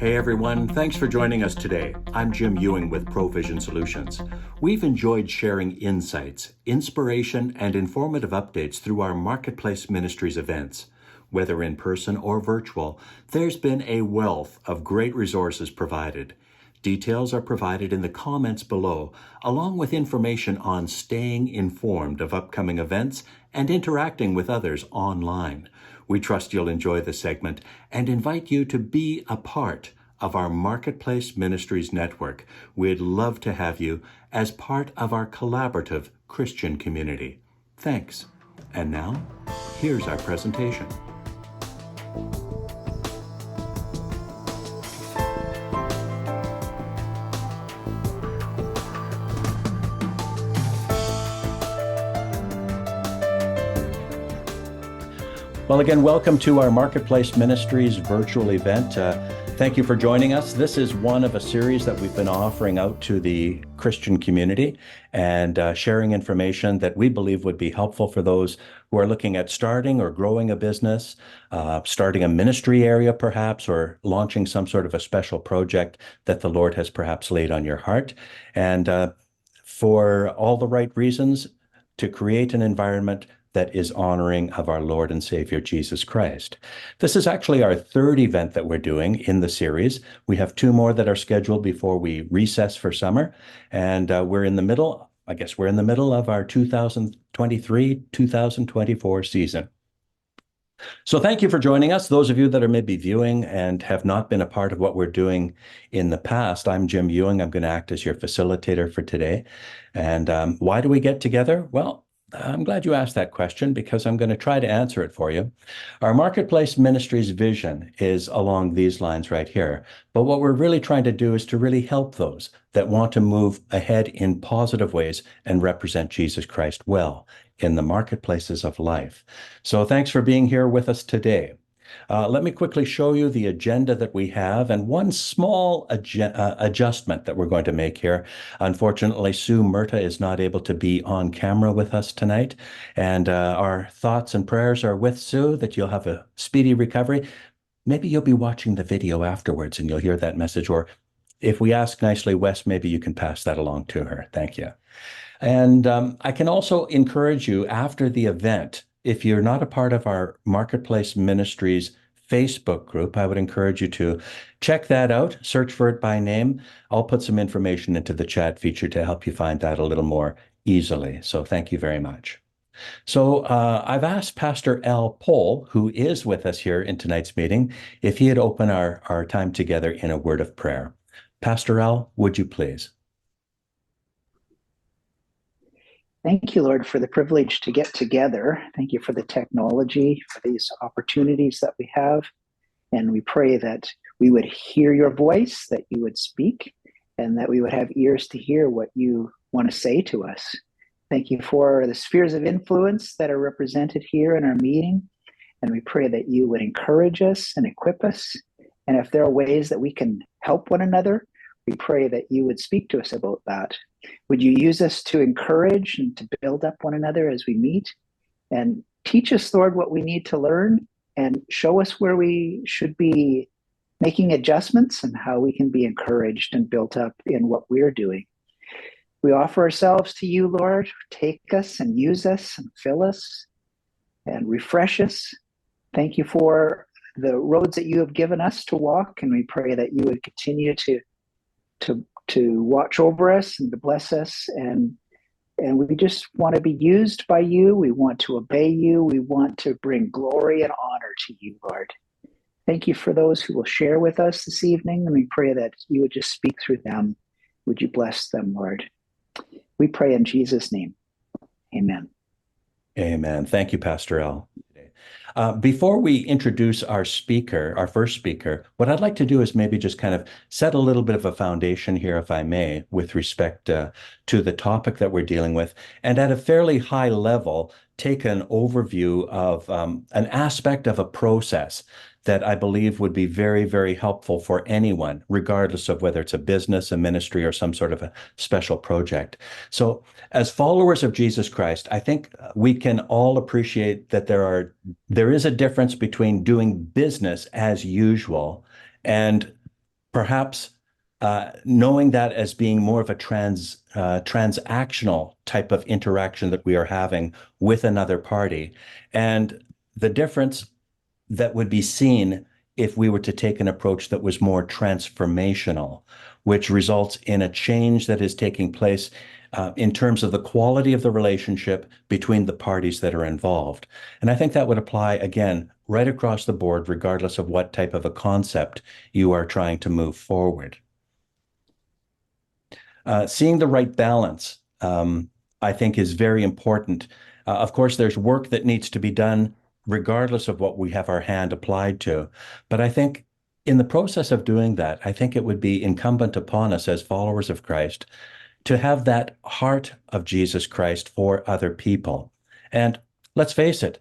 Hey everyone, thanks for joining us today. I'm Jim Ewing with Provision Solutions. We've enjoyed sharing insights, inspiration, and informative updates through our Marketplace Ministries events. Whether in person or virtual, there's been a wealth of great resources provided. Details are provided in the comments below, along with information on staying informed of upcoming events and interacting with others online. We trust you'll enjoy the segment and invite you to be a part of our Marketplace Ministries Network. We'd love to have you as part of our collaborative Christian community. Thanks. And now, here's our presentation. Well, again, welcome to our Marketplace Ministries virtual event. Thank you for joining us. This is one of a series that we've been offering out to the Christian community and sharing information that we believe would be helpful for those who are looking at starting or growing a business, starting a ministry area perhaps, or launching some sort of a special project that the Lord has perhaps laid on your heart. And for all the right reasons, to create an environment that is honoring of our Lord and Savior, Jesus Christ. This is actually our third event that we're doing in the series. We have two more that are scheduled before we recess for summer. And we're in the middle of our 2023-2024 season. So thank you for joining us. Those of you that are maybe viewing and have not been a part of what we're doing in the past, I'm Jim Ewing. I'm going to act as your facilitator for today. And why do we get together? Well, I'm glad you asked that question because I'm going to try to answer it for you. Our Marketplace Ministries vision is along these lines right here. But what we're really trying to do is to really help those that want to move ahead in positive ways and represent Jesus Christ well in the marketplaces of life. So thanks for being here with us today. Let me quickly show you the agenda that we have and one small adjustment that we're going to make here. Unfortunately, Sue Murta is not able to be on camera with us tonight. And our thoughts and prayers are with Sue that you'll have a speedy recovery. Maybe you'll be watching the video afterwards and you'll hear that message. Or if we ask nicely, Wes, maybe you can pass that along to her. Thank you. And I can also encourage you after the event, if you're not a part of our Marketplace Ministries Facebook group, I would encourage you to check that out, search for it by name. I'll put some information into the chat feature to help you find that a little more easily. So thank you very much. So I've asked Pastor Al Pohl, who is with us here in tonight's meeting, if he'd open our time together in a word of prayer. Pastor Al, would you please? Thank you, Lord, for the privilege to get together. Thank you for the technology, for these opportunities that we have. And we pray that we would hear your voice, that you would speak, and that we would have ears to hear what you want to say to us. Thank you for the spheres of influence that are represented here in our meeting. And we pray that you would encourage us and equip us. And if there are ways that we can help one another, we pray that you would speak to us about that. Would you use us to encourage and to build up one another as we meet? And teach us, Lord, what we need to learn and show us where we should be making adjustments and how we can be encouraged and built up in what we're doing. We offer ourselves to you, Lord. Take us and use us and fill us and refresh us. Thank you for the roads that you have given us to walk, and we pray that you would continue to watch over us and to bless us. And we just want to be used by you. We want to obey you. We want to bring glory and honor to you, Lord. Thank you for those who will share with us this evening. And we pray that you would just speak through them. Would you bless them, Lord? We pray in Jesus' name. Amen. Amen. Thank you, Pastor Al. Before we introduce our first speaker, what I'd like to do is maybe just kind of set a little bit of a foundation here, if I may, with respect to the topic that we're dealing with, and at a fairly high level, take an overview of an aspect of a process that I believe would be very, very helpful for anyone, regardless of whether it's a business, a ministry, or some sort of a special project. So as followers of Jesus Christ, I think we can all appreciate that there is a difference between doing business as usual and perhaps knowing that as being more of a transactional type of interaction that we are having with another party. And the difference that would be seen if we were to take an approach that was more transformational, which results in a change that is taking place in terms of the quality of the relationship between the parties that are involved. And I think that would apply, again, right across the board, regardless of what type of a concept you are trying to move forward. Seeing the right balance, I think, is very important. Of course, there's work that needs to be done regardless of what we have our hand applied to. But I think in the process of doing that, I think it would be incumbent upon us as followers of Christ to have that heart of Jesus Christ for other people. And let's face it,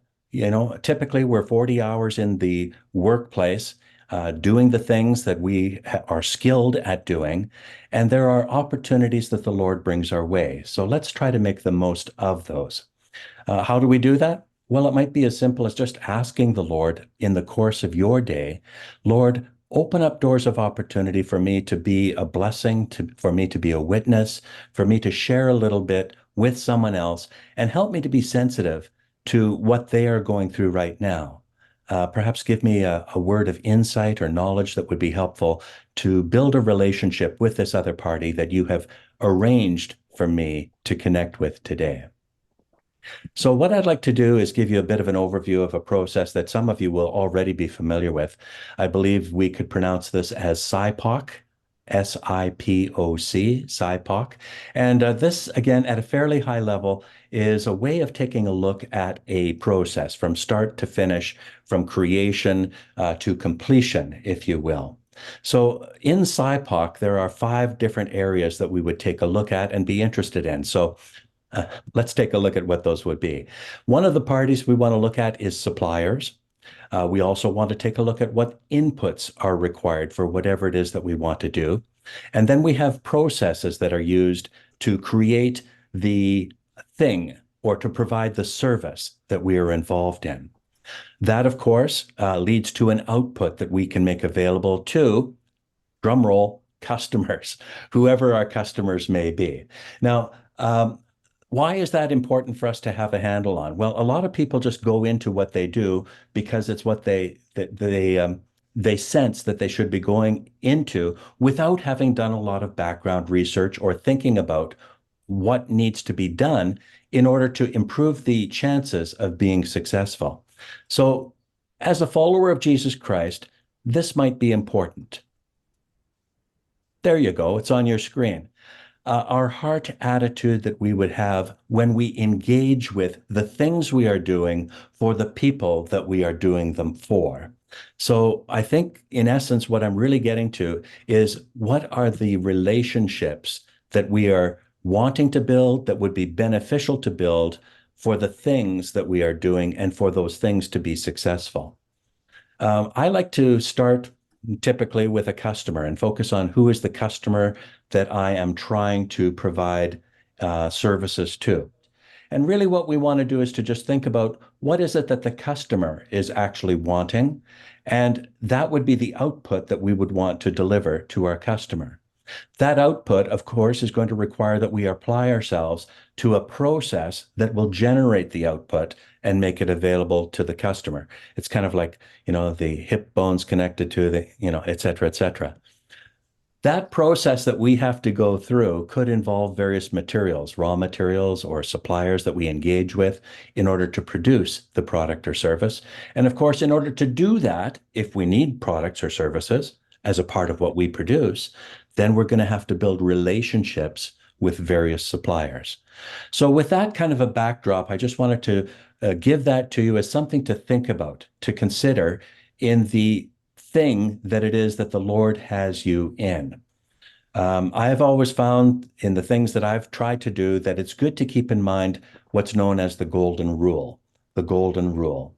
typically we're 40 hours in the workplace doing the things that we are skilled at doing, and there are opportunities that the Lord brings our way. So let's try to make the most of those. How do we do that? Well, it might be as simple as just asking the Lord in the course of your day, Lord, open up doors of opportunity for me to be a blessing, for me to be a witness, for me to share a little bit with someone else, and help me to be sensitive to what they are going through right now. Perhaps give me a word of insight or knowledge that would be helpful to build a relationship with this other party that you have arranged for me to connect with today. So what I'd like to do is give you a bit of an overview of a process that some of you will already be familiar with. I believe we could pronounce this as SIPOC, SIPOC, SIPOC. And this, again, at a fairly high level, is a way of taking a look at a process from start to finish, from creation to completion, if you will. So in SIPOC, there are 5 different areas that we would take a look at and be interested in. So let's take a look at what those would be. One of the parties we want to look at is suppliers. We also want to take a look at what inputs are required for whatever it is that we want to do. And then we have processes that are used to create the thing or to provide the service that we are involved in. That, of course, leads to an output that we can make available to, drum roll, customers, whoever our customers may be. Now, why is that important for us to have a handle on? Well, a lot of people just go into what they do because it's what they sense that they should be going into without having done a lot of background research or thinking about what needs to be done in order to improve the chances of being successful. So, as a follower of Jesus Christ, this might be important. There you go. It's on your screen. Our heart attitude that we would have when we engage with the things we are doing for the people that we are doing them for. So I think, in essence, what I'm really getting to is what are the relationships that we are wanting to build that would be beneficial to build for the things that we are doing and for those things to be successful. I like to start typically with a customer and focus on who is the customer that I am trying to provide services to. And really what we want to do is to just think about what is it that the customer is actually wanting, and that would be the output that we would want to deliver to our customer. That output, of course, is going to require that we apply ourselves to a process that will generate the output and make it available to the customer. It's kind of like, the hip bones connected to the, et cetera, et cetera. That process that we have to go through could involve various materials, raw materials or suppliers that we engage with in order to produce the product or service. And of course, in order to do that, if we need products or services as a part of what we produce, then we're going to have to build relationships with various suppliers. So with that kind of a backdrop, I just wanted to give that to you as something to think about, to consider in the thing that it is that the Lord has you in. I have always found in the things that I've tried to do that it's good to keep in mind what's known as the golden rule. The golden rule.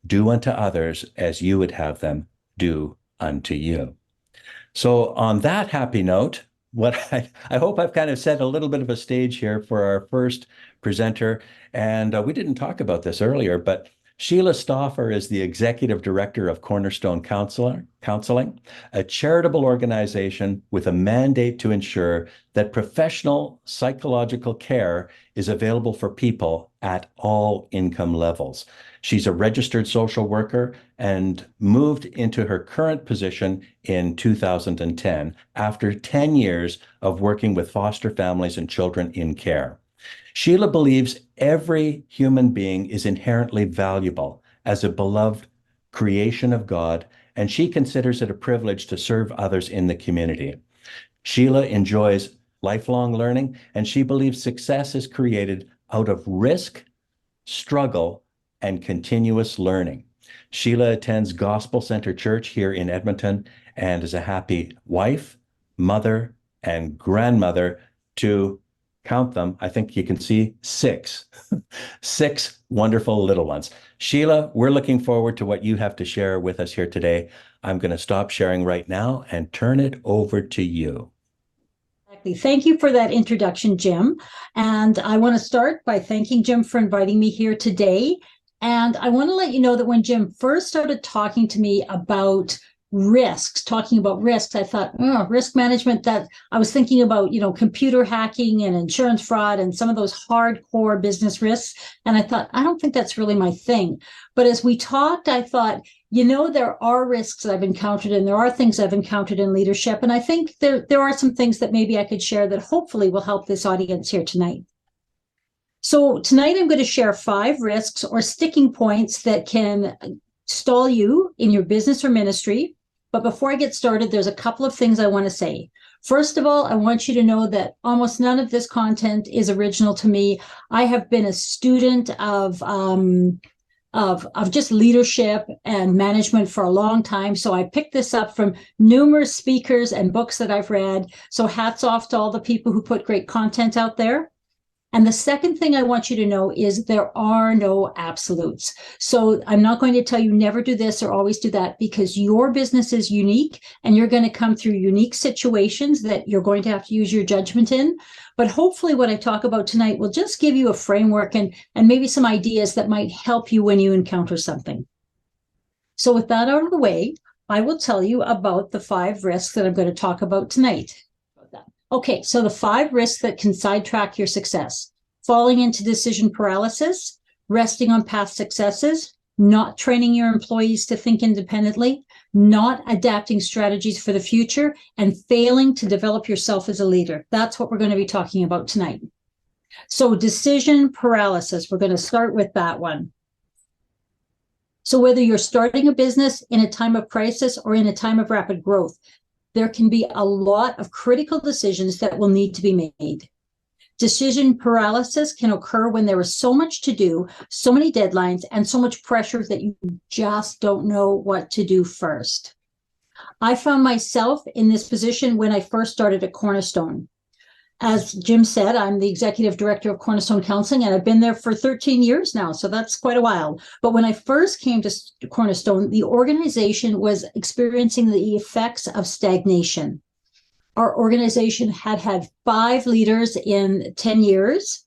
Do unto others as you would have them do unto you. So on that happy note, what I hope I've kind of set a little bit of a stage here for our first presenter. And we didn't talk about this earlier, but SHEILA STAUFFER is the Executive Director of Cornerstone Counselling, a charitable organization with a mandate to ensure that professional psychological care is available for people at all income levels. She's a registered social worker and moved into her current position in 2010 after 10 years of working with foster families and children in care. SHEILA believes every human being is inherently valuable as a beloved creation of God, and she considers it a privilege to serve others in the community. SHEILA enjoys lifelong learning, and she believes success is created out of risk, struggle, and continuous learning. SHEILA attends Gospel Center Church here in Edmonton and is a happy wife, mother, and grandmother to, count them, I think you can see six wonderful little ones. SHEILA, we're looking forward to what you have to share with us here today. I'm going to stop sharing right now and turn it over to you. Thank you for that introduction, Jim. And I want to start by thanking Jim for inviting me here today. And I want to let you know that when Jim first started talking to me about talking about risks, I thought, oh, risk management, that I was thinking about, computer hacking and insurance fraud and some of those hardcore business risks. And I thought, I don't think that's really my thing. But as we talked, I thought, there are risks that I've encountered and there are things I've encountered in leadership. And I think there are some things that maybe I could share that hopefully will help this audience here tonight. So tonight I'm going to share 5 risks or sticking points that can stall you in your business or ministry. But before I get started, there's a couple of things I want to say. First of all, I want you to know that almost none of this content is original to me. I have been a student of just leadership and management for a long time. So I picked this up from numerous speakers and books that I've read. So hats off to all the people who put great content out there. And the second thing I want you to know is there are no absolutes. So I'm not going to tell you never do this or always do that, because your business is unique and you're going to come through unique situations that you're going to have to use your judgment in. But hopefully what I talk about tonight will just give you a framework and maybe some ideas that might help you when you encounter something. So with that out of the way, I will tell you about the 5 risks that I'm going to talk about tonight. Okay, so the 5 risks that can sidetrack your success: falling into decision paralysis, resting on past successes, not training your employees to think independently, not adapting strategies for the future, and failing to develop yourself as a leader. That's what we're going to be talking about tonight. So decision paralysis, we're going to start with that one. So whether you're starting a business in a time of crisis or in a time of rapid growth, there can be a lot of critical decisions that will need to be made. Decision paralysis can occur when there is so much to do, so many deadlines, and so much pressure that you just don't know what to do first. I found myself in this position when I first started at Cornerstone. As Jim said, I'm the executive director of Cornerstone Counselling, and I've been there for 13 years now, so that's quite a while. But when I first came to Cornerstone, the organization was experiencing the effects of stagnation. Our organization had 5 leaders in 10 years.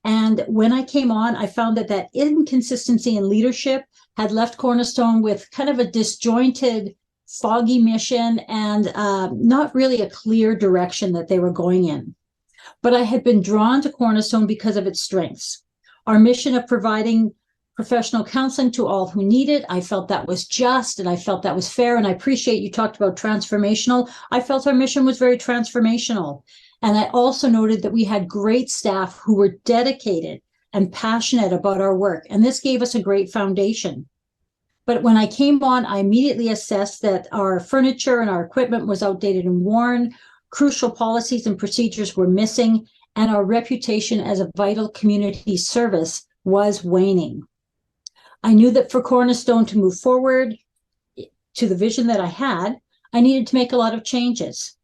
And when I came on, I found that inconsistency in leadership had left Cornerstone with kind of a disjointed, foggy mission and not really a clear direction that they were going in. But I had been drawn to Cornerstone because of its strengths. Our mission of providing professional counseling to all who need it, I felt that was just, and I felt that was fair. And I appreciate you talked about transformational. I felt our mission was very transformational. And I also noted that we had great staff who were dedicated and passionate about our work. And this gave us a great foundation. But when I came on, I immediately assessed that our furniture and our equipment was outdated and worn, crucial policies and procedures were missing, and our reputation as a vital community service was waning. I knew that for Cornerstone to move forward to the vision that I had, I needed to make a lot of changes.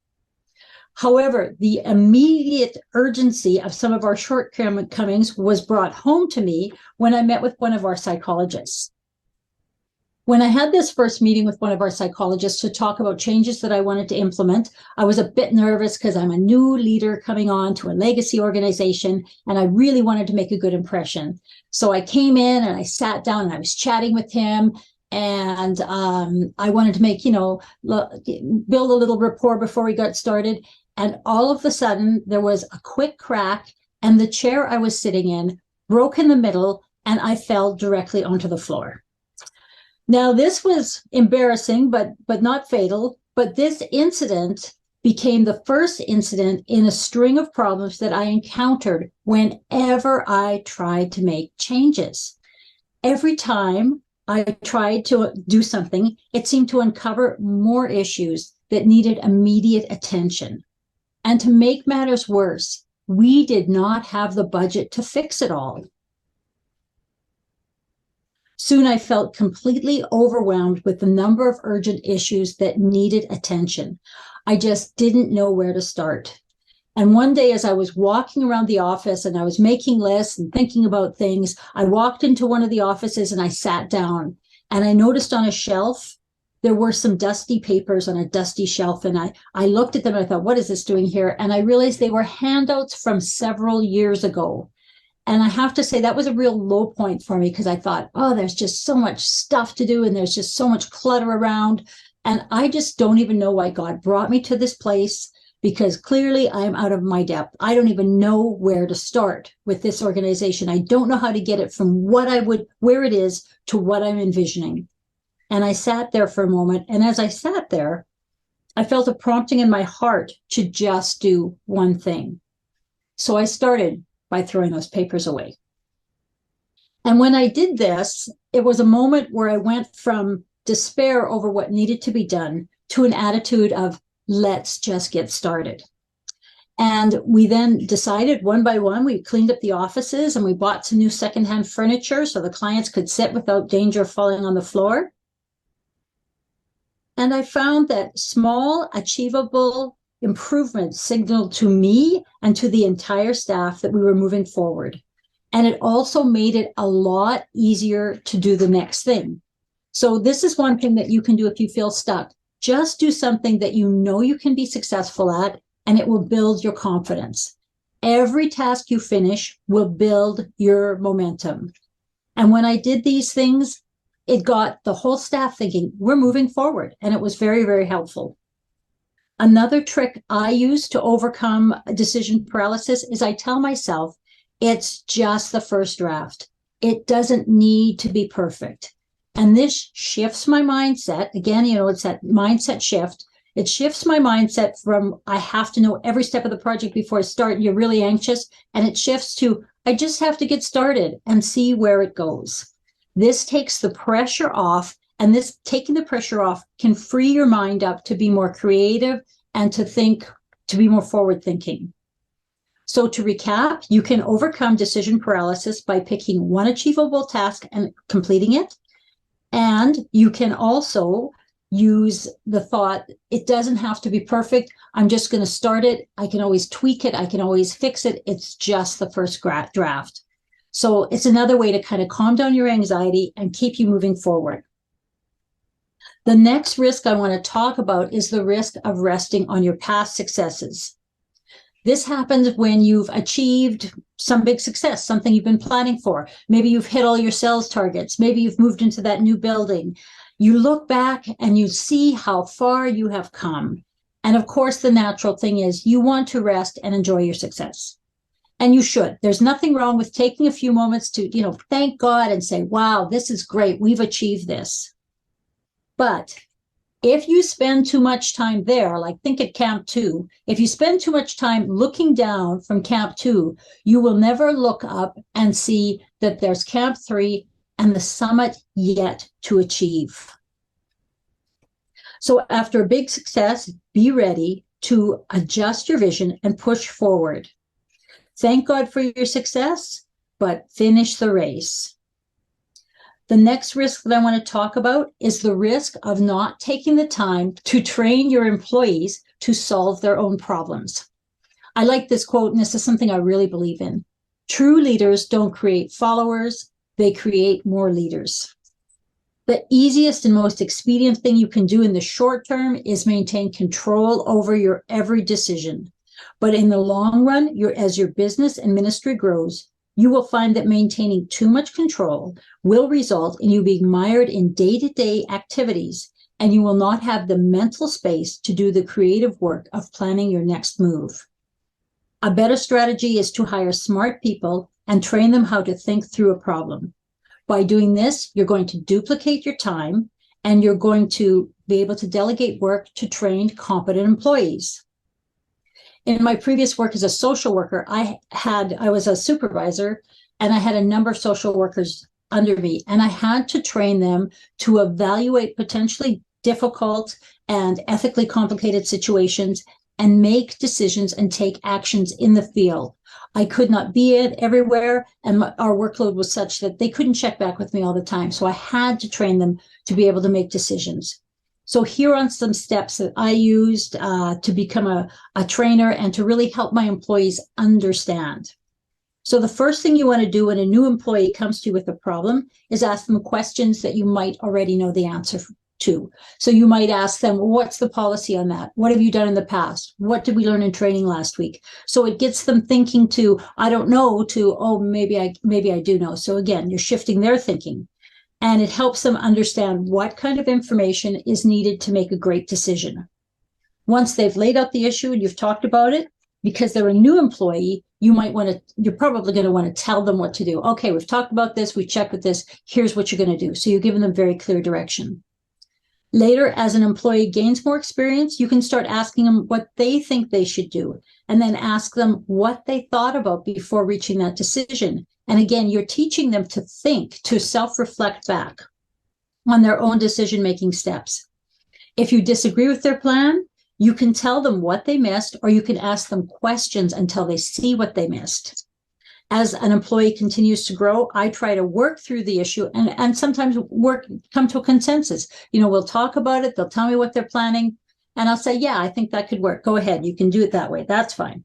However, the immediate urgency of some of our shortcomings was brought home to me when I met with one of our psychologists. When I had this first meeting with one of our psychologists to talk about changes that I wanted to implement, I was a bit nervous because I'm a new leader coming on to a legacy organization, and I really wanted to make a good impression. So I came in and I sat down and I was chatting with him, and I wanted to make, build a little rapport before we got started. And all of a sudden, there was a quick crack, and the chair I was sitting in broke in the middle, and I fell directly onto the floor. Now, this was embarrassing, but not fatal. But this incident became the first incident in a string of problems that I encountered whenever I tried to make changes. Every time I tried to do something, it seemed to uncover more issues that needed immediate attention. And to make matters worse, we did not have the budget to fix it all. Soon I felt completely overwhelmed with the number of urgent issues that needed attention. I just didn't know where to start. And one day, as I was walking around the office and I was making lists and thinking about things, I walked into one of the offices and I sat down, and I noticed on a shelf, there were some dusty papers on a dusty shelf. And I looked at them and I thought, what is this doing here? And I realized they were handouts from several years ago. And I have to say that was a real low point for me, because I thought, oh, there's just so much stuff to do and there's just so much clutter around. And I just don't even know why God brought me to this place, because clearly I'm out of my depth. I don't even know where to start with this organization. I don't know how to get it from where it is to what I'm envisioning. And I sat there for a moment. And as I sat there, I felt a prompting in my heart to just do one thing. So I started by throwing those papers away. And when I did this, it was a moment where I went from despair over what needed to be done to an attitude of, let's just get started. And we then decided one by one, we cleaned up the offices and we bought some new secondhand furniture so the clients could sit without danger of falling on the floor. And I found that small, achievable improvements signaled to me and to the entire staff that we were moving forward. And it also made it a lot easier to do the next thing. So this is one thing that you can do if you feel stuck. Just do something that you know you can be successful at, and it will build your confidence. Every task you finish will build your momentum. And when I did these things, it got the whole staff thinking, we're moving forward. And it was very, very helpful. Another trick I use to overcome decision paralysis is I tell myself, it's just the first draft. It doesn't need to be perfect. And this shifts my mindset. Again, it's that mindset shift. It shifts my mindset from, I have to know every step of the project before I start, and you're really anxious. And it shifts to, I just have to get started and see where it goes. This takes the pressure off. And this taking the pressure off can free your mind up to be more creative and to be more forward thinking. So to recap, you can overcome decision paralysis by picking one achievable task and completing it. And you can also use the thought, it doesn't have to be perfect. I'm just going to start it. I can always tweak it. I can always fix it. It's just the first draft. So it's another way to kind of calm down your anxiety and keep you moving forward. The next risk I want to talk about is the risk of resting on your past successes. This happens when you've achieved some big success, something you've been planning for. Maybe you've hit all your sales targets. Maybe you've moved into that new building. You look back and you see how far you have come. And of course, the natural thing is you want to rest and enjoy your success. And you should. There's nothing wrong with taking a few moments to, thank God and say, wow, this is great. We've achieved this. But if you spend too much time there, like think at Camp 2, if you spend too much time looking down from Camp 2, you will never look up and see that there's Camp 3 and the summit yet to achieve. So after a big success, be ready to adjust your vision and push forward. Thank God for your success, but finish the race. The next risk that I want to talk about is the risk of not taking the time to train your employees to solve their own problems. I like this quote, and this is something I really believe in. True leaders don't create followers, they create more leaders. The easiest and most expedient thing you can do in the short term is maintain control over your every decision. But in the long run, as your business and ministry grows, you will find that maintaining too much control will result in you being mired in day-to-day activities, and you will not have the mental space to do the creative work of planning your next move. A better strategy is to hire smart people and train them how to think through a problem. By doing this, you're going to duplicate your time, and you're going to be able to delegate work to trained, competent employees. In my previous work as a social worker, I was a supervisor, and I had a number of social workers under me, and I had to train them to evaluate potentially difficult and ethically complicated situations and make decisions and take actions in the field. I could not be everywhere, and our workload was such that they couldn't check back with me all the time. So I had to train them to be able to make decisions. So here are some steps that I used to become a trainer and to really help my employees understand. So the first thing you want to do when a new employee comes to you with a problem is ask them questions that you might already know the answer to. So you might ask them, what's the policy on that? What have you done in the past? What did we learn in training last week? So it gets them thinking to, I don't know, to, oh, maybe I do know. So again, you're shifting their thinking, and it helps them understand what kind of information is needed to make a great decision. Once they've laid out the issue and you've talked about it, because they're a new employee, you're probably going to want to tell them what to do. Okay, we've talked about this, we checked with this, here's what you're going to do. So you're giving them very clear direction. Later, as an employee gains more experience, you can start asking them what they think they should do, and then ask them what they thought about before reaching that decision. And again, you're teaching them to think, to self-reflect back on their own decision-making steps. If you disagree with their plan, you can tell them what they missed, or you can ask them questions until they see what they missed. As an employee continues to grow, I try to work through the issue and sometimes come to a consensus. We'll talk about it. They'll tell me what they're planning. And I'll say, yeah, I think that could work. Go ahead. You can do it that way. That's fine.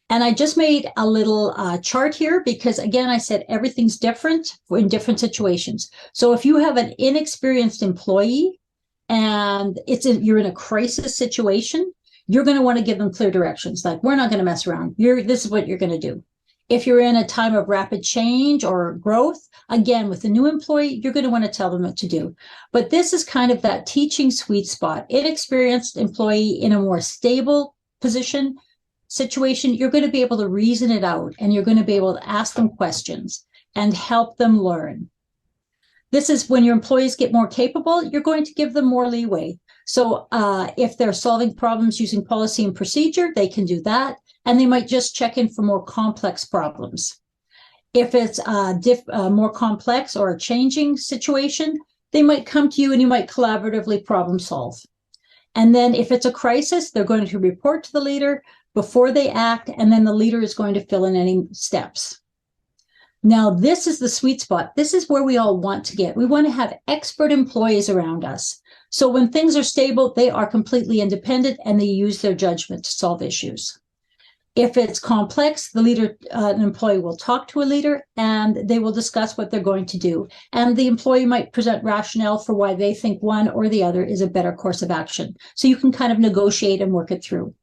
And I just made a little chart here because, again, I said everything's different in different situations. So if you have an inexperienced employee and you're in a crisis situation, you're going to want to give them clear directions. Like, we're not going to mess around. This is what you're going to do. If you're in a time of rapid change or growth, again, with a new employee, you're going to want to tell them what to do. But this is kind of that teaching sweet spot. Inexperienced employee in a more stable situation, you're going to be able to reason it out, and you're going to be able to ask them questions and help them learn. This is when your employees get more capable, you're going to give them more leeway. So if they're solving problems using policy and procedure, they can do that. And they might just check in for more complex problems. If it's more complex or a changing situation, they might come to you and you might collaboratively problem solve. And then if it's a crisis, they're going to report to the leader before they act, and then the leader is going to fill in any steps. Now, this is the sweet spot. This is where we all want to get. We want to have expert employees around us. So when things are stable, they are completely independent and they use their judgment to solve issues. If it's complex, an employee will talk to a leader and they will discuss what they're going to do. And the employee might present rationale for why they think one or the other is a better course of action. So you can kind of negotiate and work it through.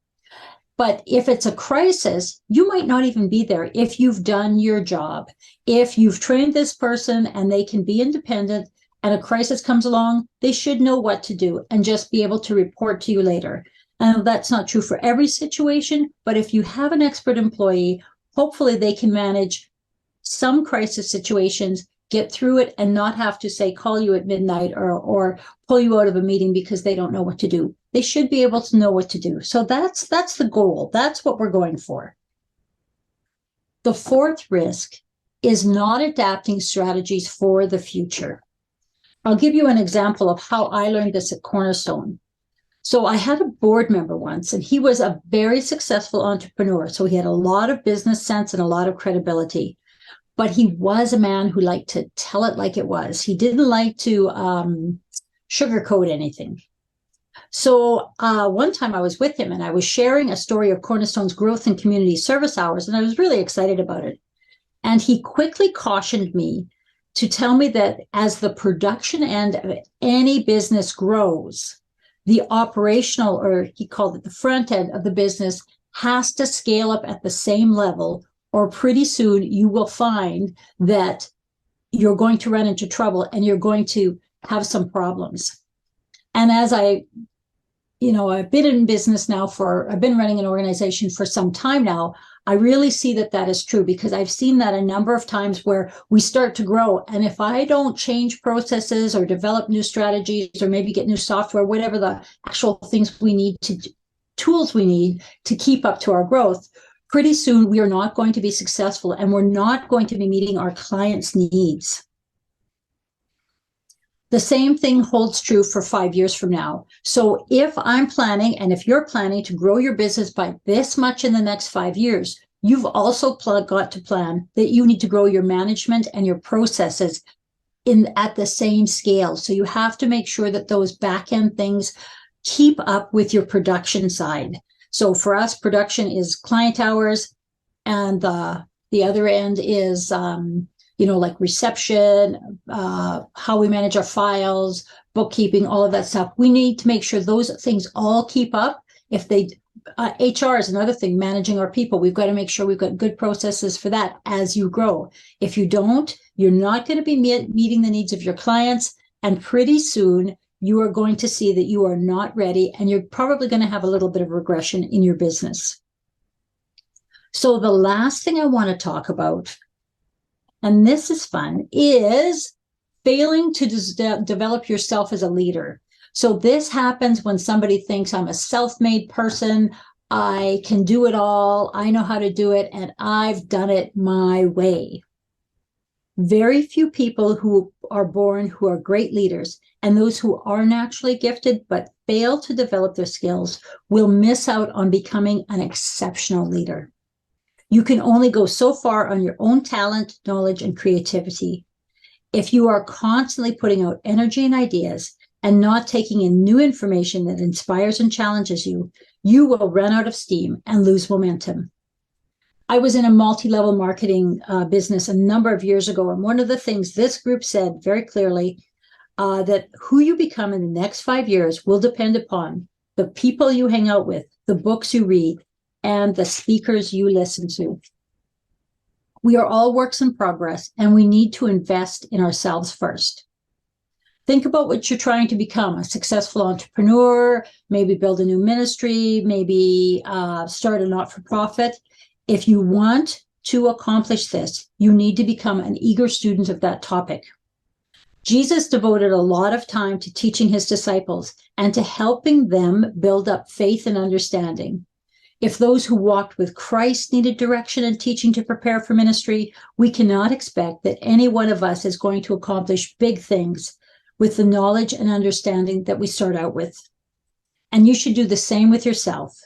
But if it's a crisis, you might not even be there if you've done your job. If you've trained this person and they can be independent and a crisis comes along, they should know what to do and just be able to report to you later. And that's not true for every situation, but if you have an expert employee, hopefully they can manage some crisis situations, get through it, and not have to, say, call you at midnight or pull you out of a meeting because they don't know what to do. They should be able to know what to do. So that's the goal. That's what we're going for. The fourth risk is not adapting strategies for the future. I'll give you an example of how I learned this at Cornerstone. So I had a board member once, and he was a very successful entrepreneur. So he had a lot of business sense and a lot of credibility. But he was a man who liked to tell it like it was. He didn't like to sugarcoat anything. So one time I was with him and I was sharing a story of Cornerstone's growth in community service hours, and I was really excited about it. And he quickly cautioned me to tell me that as the production end of any business grows, the operational, or he called it the front end of the business, has to scale up at the same level, or pretty soon you will find that you're going to run into trouble and you're going to have some problems. And as I've been in business now I've been running an organization for some time now, I really see that that is true, because I've seen that a number of times where we start to grow. And if I don't change processes or develop new strategies or maybe get new software, whatever the actual things we need tools we need to keep up to our growth, pretty soon we are not going to be successful and we're not going to be meeting our clients' needs. The same thing holds true for 5 years from now. So if I'm planning, and if you're planning to grow your business by this much in the next 5 years, you've also got to plan that you need to grow your management and your processes at the same scale. So you have to make sure that those back-end things keep up with your production side. So for us, production is client hours, and the other end is like reception, how we manage our files, bookkeeping, all of that stuff. We need to make sure those things all keep up. If they, HR is another thing, managing our people. We've got to make sure we've got good processes for that as you grow. If you don't, you're not going to be meeting the needs of your clients. And pretty soon you are going to see that you are not ready, and you're probably going to have a little bit of regression in your business. So the last thing I want to talk about, and this is fun, is failing to develop yourself as a leader. So this happens when somebody thinks, I'm a self-made person, I can do it all, I know how to do it, and I've done it my way. Very few people who are born who are great leaders, and those who are naturally gifted but fail to develop their skills will miss out on becoming an exceptional leader. You can only go so far on your own talent, knowledge, and creativity. If you are constantly putting out energy and ideas and not taking in new information that inspires and challenges you, you will run out of steam and lose momentum. I was in a multi-level marketing business a number of years ago, and one of the things this group said very clearly, that who you become in the next 5 years will depend upon the people you hang out with, the books you read, and the speakers you listen to. We are all works in progress, and we need to invest in ourselves first. Think about what you're trying to become: a successful entrepreneur, maybe build a new ministry, maybe start a not-for-profit. If you want to accomplish this, you need to become an eager student of that topic. Jesus devoted a lot of time to teaching his disciples and to helping them build up faith and understanding. If those who walked with Christ needed direction and teaching to prepare for ministry, we cannot expect that any one of us is going to accomplish big things with the knowledge and understanding that we start out with. And you should do the same with yourself.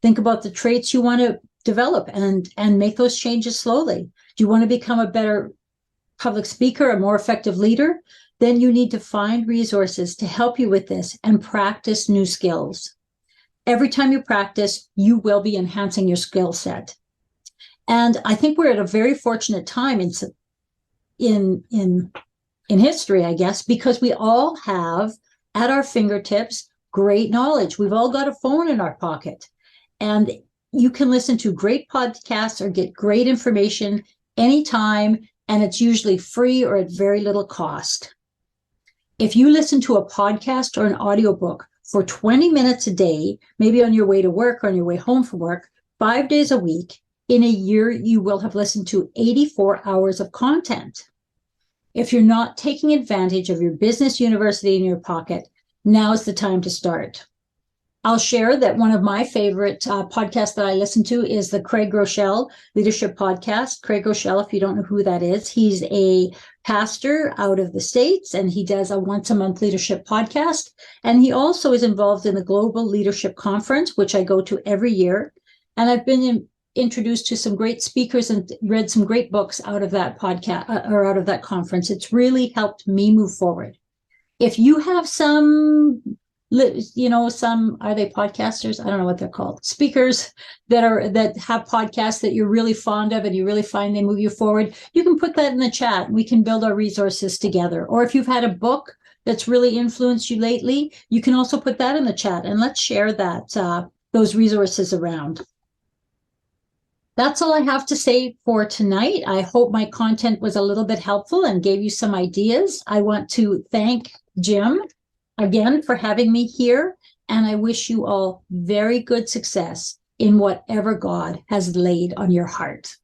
Think about the traits you want to develop and make those changes slowly. Do you want to become a better public speaker, a more effective leader? Then you need to find resources to help you with this and practice new skills. Every time you practice, you will be enhancing your skill set. And I think we're at a very fortunate time in history, I guess, because we all have at our fingertips great knowledge. We've all got a phone in our pocket, and you can listen to great podcasts or get great information anytime, and it's usually free or at very little cost. If you listen to a podcast or an audiobook for 20 minutes a day, maybe on your way to work or on your way home from work, 5 days a week, in a year, you will have listened to 84 hours of content. If you're not taking advantage of your business university in your pocket, now's the time to start. I'll share that one of my favorite podcasts that I listen to is the Craig Groeschel Leadership Podcast. Craig Groeschel, if you don't know who that is, he's a pastor out of the States, and he does a once-a-month leadership podcast. And he also is involved in the Global Leadership Conference, which I go to every year. And I've been introduced to some great speakers and read some great books out of that podcast or out of that conference. It's really helped me move forward. If you have some some, are they podcasters? I don't know what they're called. Speakers that have podcasts that you're really fond of and you really find they move you forward. You can put that in the chat. We can build our resources together. Or if you've had a book that's really influenced you lately, you can also put that in the chat and let's share that, those resources around. That's all I have to say for tonight. I hope my content was a little bit helpful and gave you some ideas. I want to thank Jim again for having me here, and I wish you all very good success in whatever God has laid on your heart.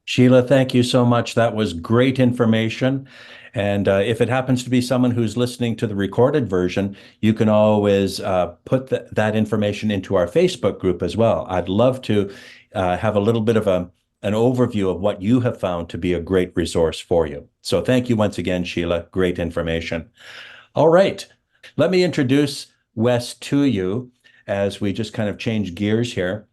Sheila, thank you so much. That was great information. And if it happens to be someone who's listening to the recorded version, you can always put that information into our Facebook group as well. I'd love to have a little bit of an overview of what you have found to be a great resource for you. So thank you once again, Sheila. Great information. All right. Let me introduce Wes to you as we just kind of change gears here.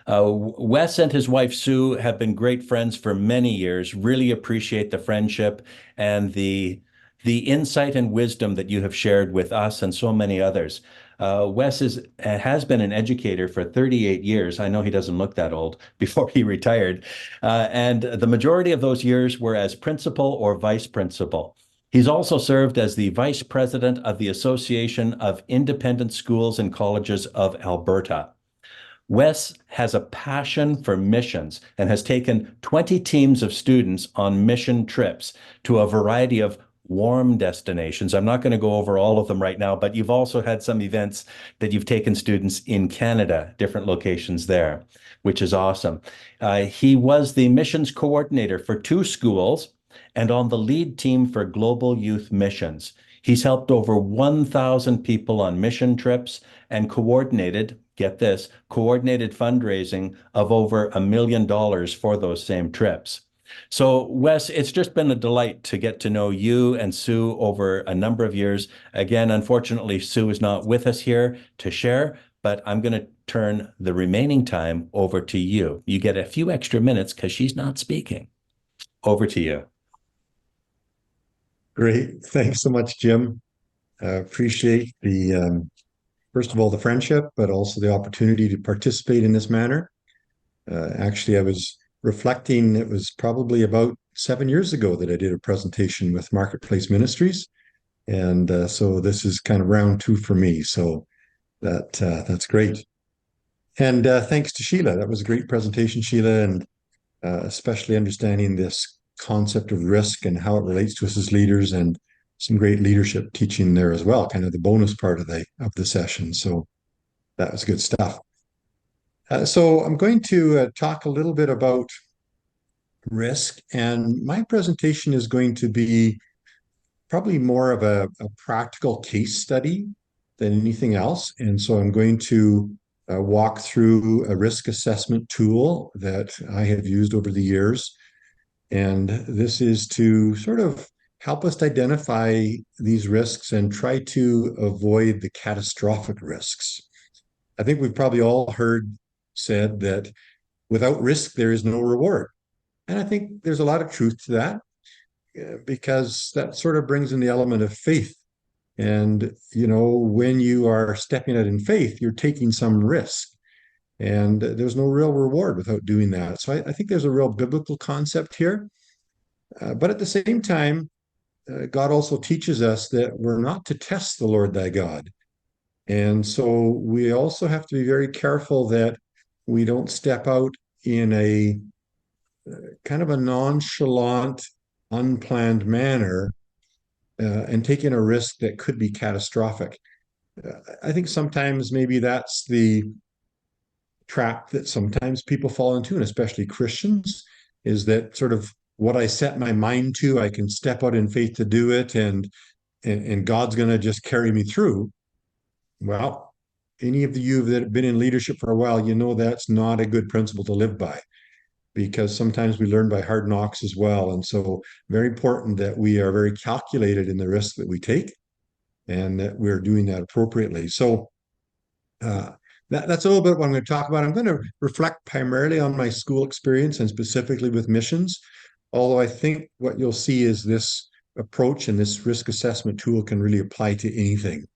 Wes and his wife Sue have been great friends for many years. Really appreciate the friendship and the insight and wisdom that you have shared with us and so many others. Wes has been an educator for 38 years. I know he doesn't look that old, before he retired. And the majority of those years were as principal or vice principal. He's also served as the vice president of the Association of Independent Schools and Colleges of Alberta. Wes has a passion for missions and has taken 20 teams of students on mission trips to a variety of warm destinations. I'm not going to go over all of them right now, but you've also had some events that you've taken students in Canada, different locations there, which is awesome. He was the missions coordinator for 2 schools and on the lead team for Global Youth Missions. He's helped over 1,000 people on mission trips and coordinated, get this, coordinated fundraising of over $1 million for those same trips. So, Wes, it's just been a delight to get to know you and Sue over a number of years. Again, unfortunately, Sue is not with us here to share, but I'm going to turn the remaining time over to you. You get a few extra minutes because she's not speaking. Over to you. Great. Thanks so much, Jim. Appreciate the, first of all, the friendship, but also the opportunity to participate in this manner. Actually, I was reflecting, it was probably about 7 years ago that I did a presentation with Marketplace Ministries. And so this is kind of round 2 for me. So that's great. And thanks to Sheila. That was a great presentation, Sheila, and especially understanding this concept of risk and how it relates to us as leaders, and some great leadership teaching there as well, kind of the bonus part of the session. So that was good stuff. So I'm going to talk a little bit about risk, and my presentation is going to be probably more of a practical case study than anything else. And so I'm going to walk through a risk assessment tool that I have used over the years. And this is to sort of help us identify these risks and try to avoid the catastrophic risks. I think we've probably all heard said that without risk, there is no reward. And I think there's a lot of truth to that, because that sort of brings in the element of faith. And, when you are stepping out in faith, you're taking some risk. And there's no real reward without doing that. So I think there's a real biblical concept here. But at the same time, God also teaches us that we're not to test the Lord thy God. And so we also have to be very careful that we don't step out in a kind of a nonchalant, unplanned manner and taking a risk that could be catastrophic. I think sometimes maybe that's the trap that sometimes people fall into, and especially Christians, is that sort of what I set my mind to, I can step out in faith to do it, and God's going to just carry me through. Well, any of you that have been in leadership for a while, that's not a good principle to live by, because sometimes we learn by hard knocks as well. And so very important that we are very calculated in the risk that we take, and that we're doing that appropriately. So that's a little bit what I'm going to talk about. I'm going to reflect primarily on my school experience and specifically with missions. Although I think what you'll see is this approach and this risk assessment tool can really apply to anything.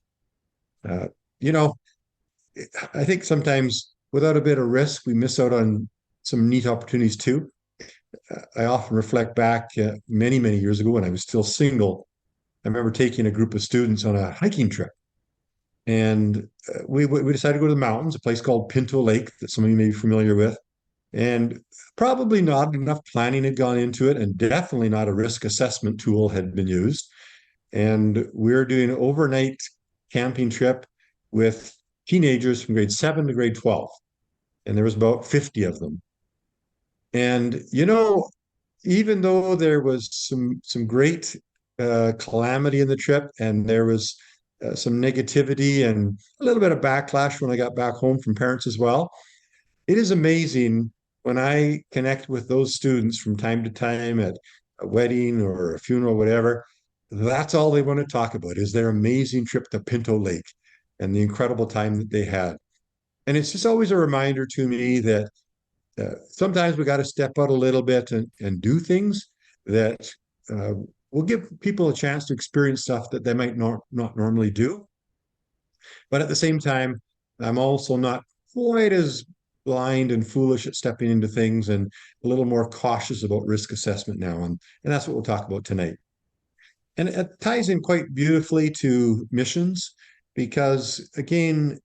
You know, I think sometimes without a bit of risk, we miss out on some neat opportunities too. I often reflect back many, many years ago when I was still single. I remember taking a group of students on a hiking trip. And we decided to go to the mountains, a place called Pinto Lake that some of you may be familiar with. And probably not enough planning had gone into it, and definitely not a risk assessment tool had been used. And we're doing an overnight camping trip with teenagers from grade 7 to grade 12. And there was about 50 of them. And, you know, even though there was some great calamity in the trip, and there was some negativity and a little bit of backlash when I got back home from parents as well, it is amazing when I connect with those students from time to time at a wedding or a funeral, whatever. That's all they want to talk about is their amazing trip to Pinto Lake and the incredible time that they had. And it's just always a reminder to me that sometimes we got to step out a little bit and do things that will give people a chance to experience stuff that they might not normally do. But at the same time, I'm also not quite as blind and foolish at stepping into things, and a little more cautious about risk assessment now. And that's what we'll talk about tonight. And it ties in quite beautifully to missions because, again,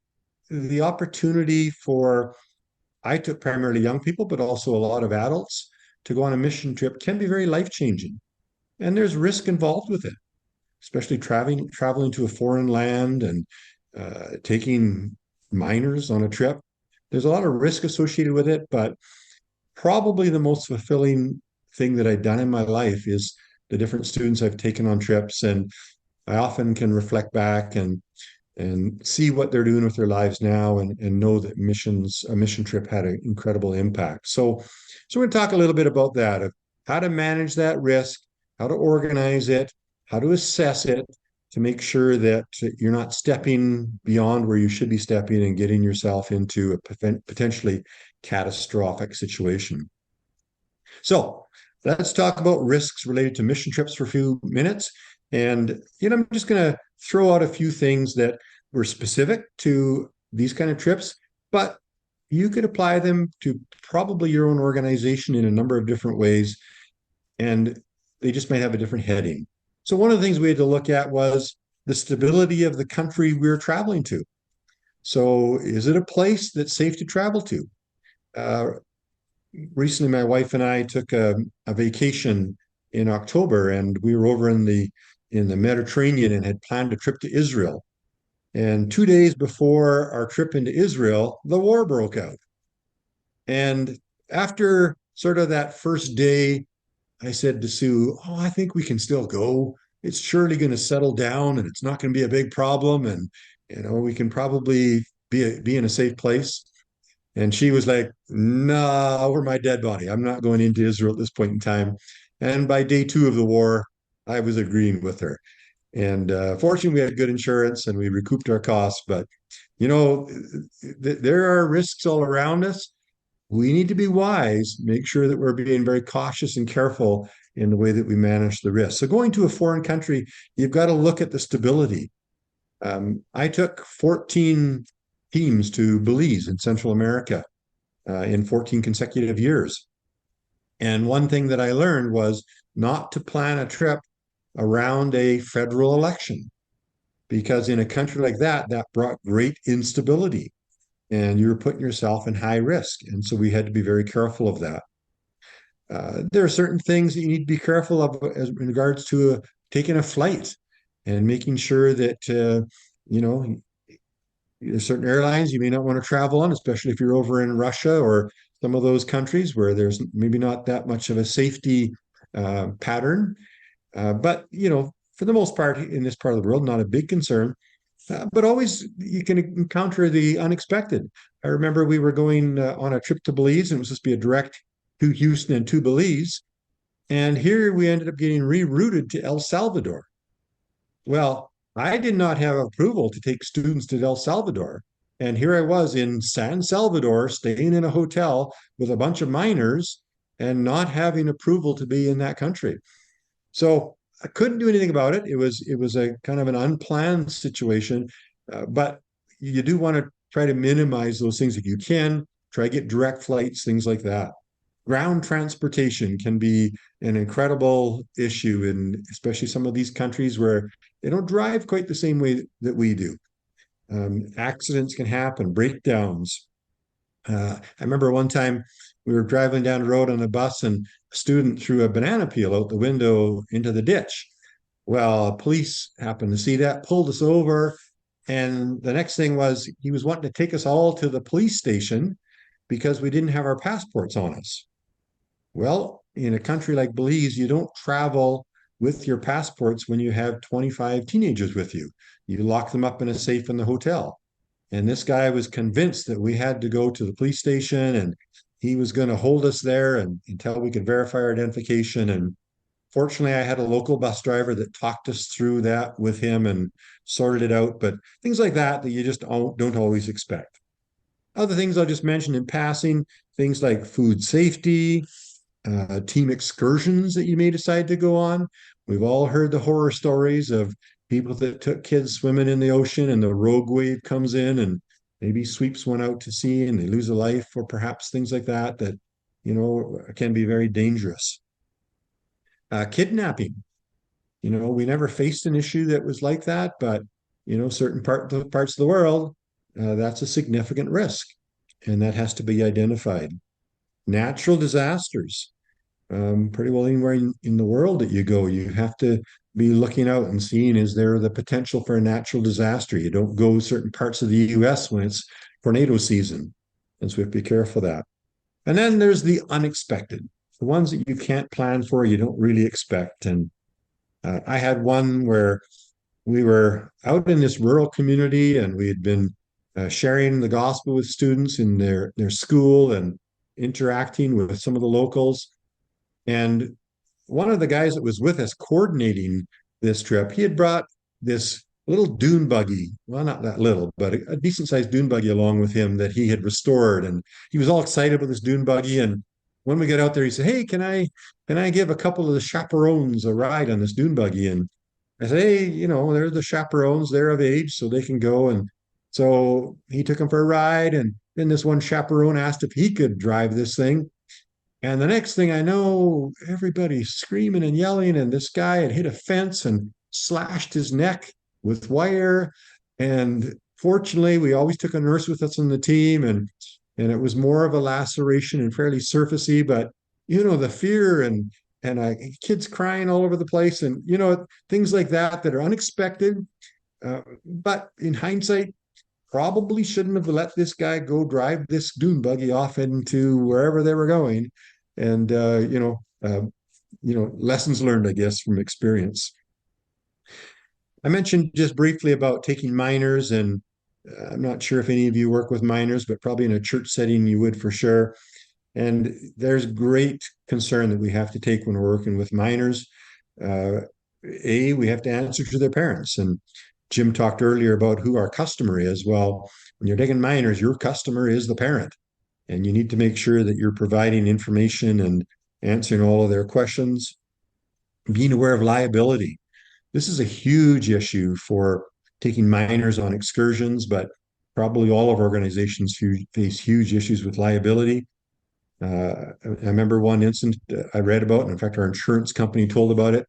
the opportunity for, I took primarily young people, but also a lot of adults to go on a mission trip can be very life-changing. And there's risk involved with it, especially traveling to a foreign land and taking minors on a trip. There's a lot of risk associated with it, but probably the most fulfilling thing that I've done in my life is the different students I've taken on trips. And I often can reflect back and see what they're doing with their lives now and know that a mission trip had an incredible impact. So we're going to talk a little bit about that, of how to manage that risk, how to organize it, how to assess it, to make sure that you're not stepping beyond where you should be stepping and getting yourself into a potentially catastrophic situation. So let's talk about risks related to mission trips for a few minutes. And, I'm just going to throw out a few things that were specific to these kind of trips, but you could apply them to probably your own organization in a number of different ways, and they just might have a different heading. So one of the things we had to look at was the stability of the country we were traveling to. So is it a place that's safe to travel to? Recently, my wife and I took a vacation in October, and we were over in the Mediterranean and had planned a trip to Israel. And 2 days before our trip into Israel, the war broke out. And after sort of that first day, I said to Sue, I think we can still go. It's surely going to settle down and it's not going to be a big problem. And, we can probably be in a safe place. And she was like, no, over my dead body. I'm not going into Israel at this point in time. And by day 2 of the war, I was agreeing with her. And fortunately, we had good insurance and we recouped our costs. But, there are risks all around us. We need to be wise, make sure that we're being very cautious and careful in the way that we manage the risk. So going to a foreign country, you've got to look at the stability. I took 14 teams to Belize in Central America in 14 consecutive years. And one thing that I learned was not to plan a trip around a federal election, because in a country like that brought great instability and you were putting yourself in high risk. And so we had to be very careful of that. There are certain things that you need to be careful of as in regards to taking a flight and making sure that, there's certain airlines you may not want to travel on, especially if you're over in Russia or some of those countries where there's maybe not that much of a safety pattern. But, for the most part in this part of the world, not a big concern. But always you can encounter the unexpected. I remember we were going on a trip to Belize, and it was supposed to be a direct to Houston and to Belize. And here we ended up getting rerouted to El Salvador. Well, I did not have approval to take students to El Salvador. And here I was in San Salvador, staying in a hotel with a bunch of minors and not having approval to be in that country. So I couldn't do anything about it. It was a kind of an unplanned situation, but you do want to try to minimize those things if you can. Try to get direct flights, things like that. Ground transportation can be an incredible issue in especially some of these countries where they don't drive quite the same way that we do. Accidents can happen, breakdowns. I remember one time we were driving down the road on a bus and a student threw a banana peel out the window into the ditch. Well, police happened to see that, pulled us over, and the next thing was he was wanting to take us all to the police station because we didn't have our passports on us. Well, in a country like Belize, you don't travel with your passports when you have 25 teenagers with you. You lock them up in a safe in the hotel. And this guy was convinced that we had to go to the police station and he was going to hold us there until we could verify our identification. And fortunately, I had a local bus driver that talked us through that with him and sorted it out. But things like that you just don't always expect. Other things I'll just mention in passing, things like food safety, team excursions that you may decide to go on. We've all heard the horror stories of people that took kids swimming in the ocean and the rogue wave comes in and maybe sweeps one out to sea and they lose a life, or perhaps things like that can be very dangerous. Kidnapping. We never faced an issue that was like that, but certain parts of the world, that's a significant risk, and that has to be identified. Natural disasters. Pretty well anywhere in the world that you go, you have to be looking out and seeing, is there the potential for a natural disaster? You don't go certain parts of the US when it's tornado season. And so we have to be careful of that. And then there's the unexpected, the ones that you can't plan for, you don't really expect. And I had one where we were out in this rural community and we had been sharing the gospel with students in their school and interacting with some of the locals. And one of the guys that was with us coordinating this trip, he had brought this little dune buggy. Well, not that little, but a decent sized dune buggy along with him that he had restored. And he was all excited about this dune buggy. And when we get out there, he said, "Hey, can I give a couple of the chaperones a ride on this dune buggy?" And I said, "Hey, they're the chaperones, they're of age, so they can go." And so he took them for a ride. And then this one chaperone asked if he could drive this thing. And the next thing I know, everybody's screaming and yelling, and this guy had hit a fence and slashed his neck with wire. And fortunately, we always took a nurse with us on the team, and it was more of a laceration and fairly surfacey, but the fear and kids crying all over the place, and things like that are unexpected. But in hindsight, probably shouldn't have let this guy go drive this dune buggy off into wherever they were going. And lessons learned, I guess, from experience. I mentioned just briefly about taking minors, and I'm not sure if any of you work with minors, but probably in a church setting you would for sure. And there's great concern that we have to take when we're working with minors. We have to answer to their parents. And Jim talked earlier about who our customer is. Well, when you're taking minors, your customer is the parent. And you need to make sure that you're providing information and answering all of their questions. Being aware of liability. This is a huge issue for taking minors on excursions, but probably all of our organizations face huge issues with liability. I remember one incident I read about, and in fact, our insurance company told about it.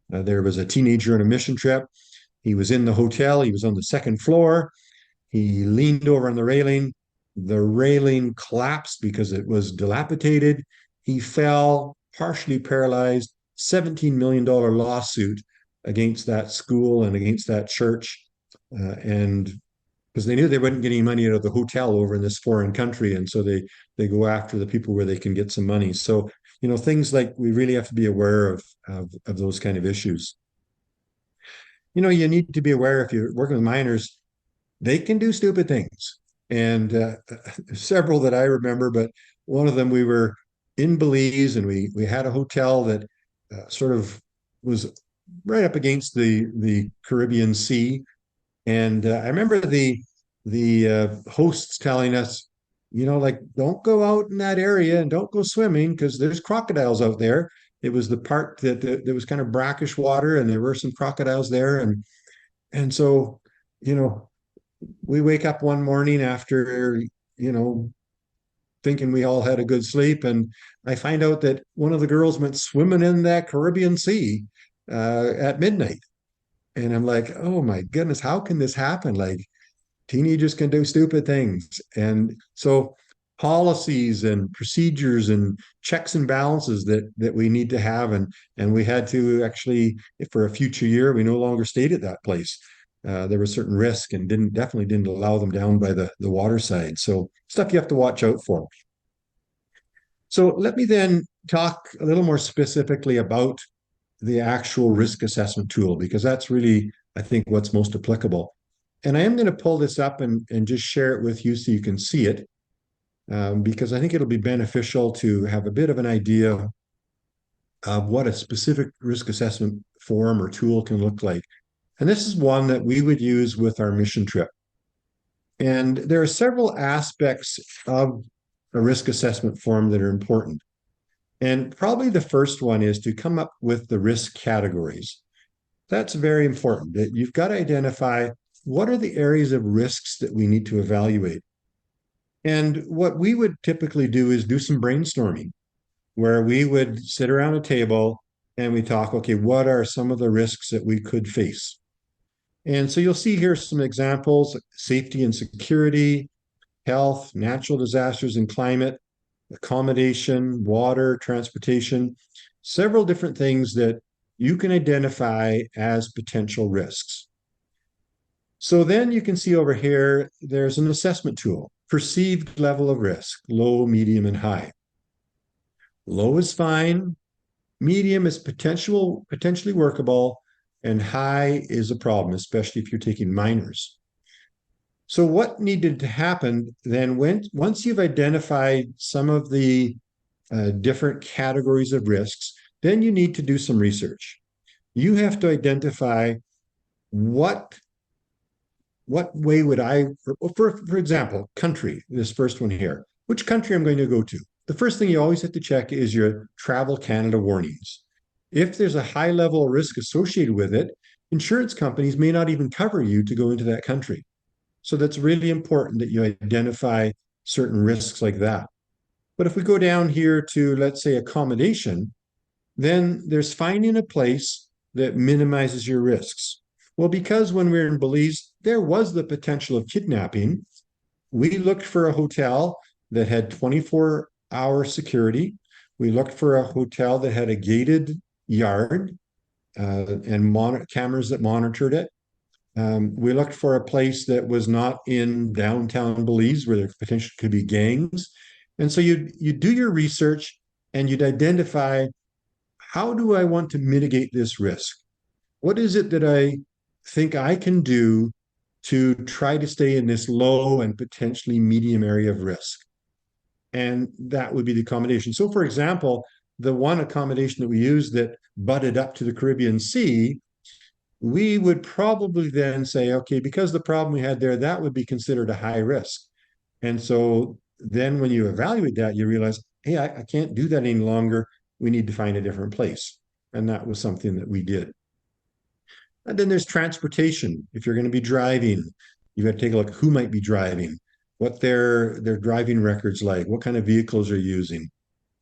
There was a teenager on a mission trip. He was in the hotel. He was on the second floor. He leaned over on the railing. The railing collapsed because it was dilapidated. He fell, partially paralyzed, $17 million lawsuit against that school and against that church. And because they knew they wouldn't get any money out of the hotel over in this foreign country. And so they go after the people where they can get some money. So, things like we really have to be aware of those kind of issues. You need to be aware, if you're working with minors, they can do stupid things. And several that I remember, but one of them, we were in Belize and we had a hotel that sort of was right up against the Caribbean Sea. And I remember the hosts telling us, don't go out in that area and don't go swimming because there's crocodiles out there. It was the part that was kind of brackish water, and there were some crocodiles there. And so, you know, we wake up one morning after, you know, thinking we all had a good sleep, and I find out that one of the girls went swimming in that Caribbean Sea at midnight. And I'm like, oh my goodness, how can this happen? Like, teenagers can do stupid things. And so policies and procedures and checks and balances that we need to have. And we had to actually, for a future year, we no longer stayed at that place. There was certain risk and definitely didn't allow them down by the water side. So stuff you have to watch out for. So let me then talk a little more specifically about the actual risk assessment tool, because that's really, I think, what's most applicable. And I am going to pull this up and just share it with you so you can see it, because I think it'll be beneficial to have a bit of an idea of what a specific risk assessment form or tool can look like. And this is one that we would use with our mission trip. And there are several aspects of a risk assessment form that are important. And probably the first one is to come up with the risk categories. That's very important, that you've got to identify what are the areas of risks that we need to evaluate. And what we would typically do is do some brainstorming, where we would sit around a table and we talk, okay, what are some of the risks that we could face? And so you'll see here some examples: safety and security, health, natural disasters and climate, accommodation, water, transportation, several different things that you can identify as potential risks. So then you can see over here, there's an assessment tool: perceived level of risk, low, medium, and high. Low is fine, medium is potentially workable, and high is a problem, especially if you're taking minors. So what needed to happen then, once you've identified some of the different categories of risks, then you need to do some research. You have to identify what way would for example, country, this first one here, which country I'm going to go to. The first thing you always have to check is your Travel Canada warnings. If there's a high level of risk associated with it, insurance companies may not even cover you to go into that country. So that's really important that you identify certain risks like that. But if we go down here to, let's say, accommodation, then there's finding a place that minimizes your risks. Well, because when we were in Belize, there was the potential of kidnapping, we looked for a hotel that had 24-hour security. We looked for a hotel that had a gated yard and cameras that monitored it. We looked for a place that was not in downtown Belize, where there potentially could be gangs. And so you do your research and you'd identify, how do I want to mitigate this risk? What is it that I think I can do to try to stay in this low and potentially medium area of risk? And that would be the accommodation. So for example, the one accommodation that we used that butted up to the Caribbean Sea, we would probably then say, okay, because the problem we had there, that would be considered a high risk. And so then when you evaluate that, you realize, hey, I can't do that any longer. We need to find a different place. And that was something that we did. And then there's transportation. If you're going to be driving, you got to take a look at who might be driving, what their driving records like, what kind of vehicles are using.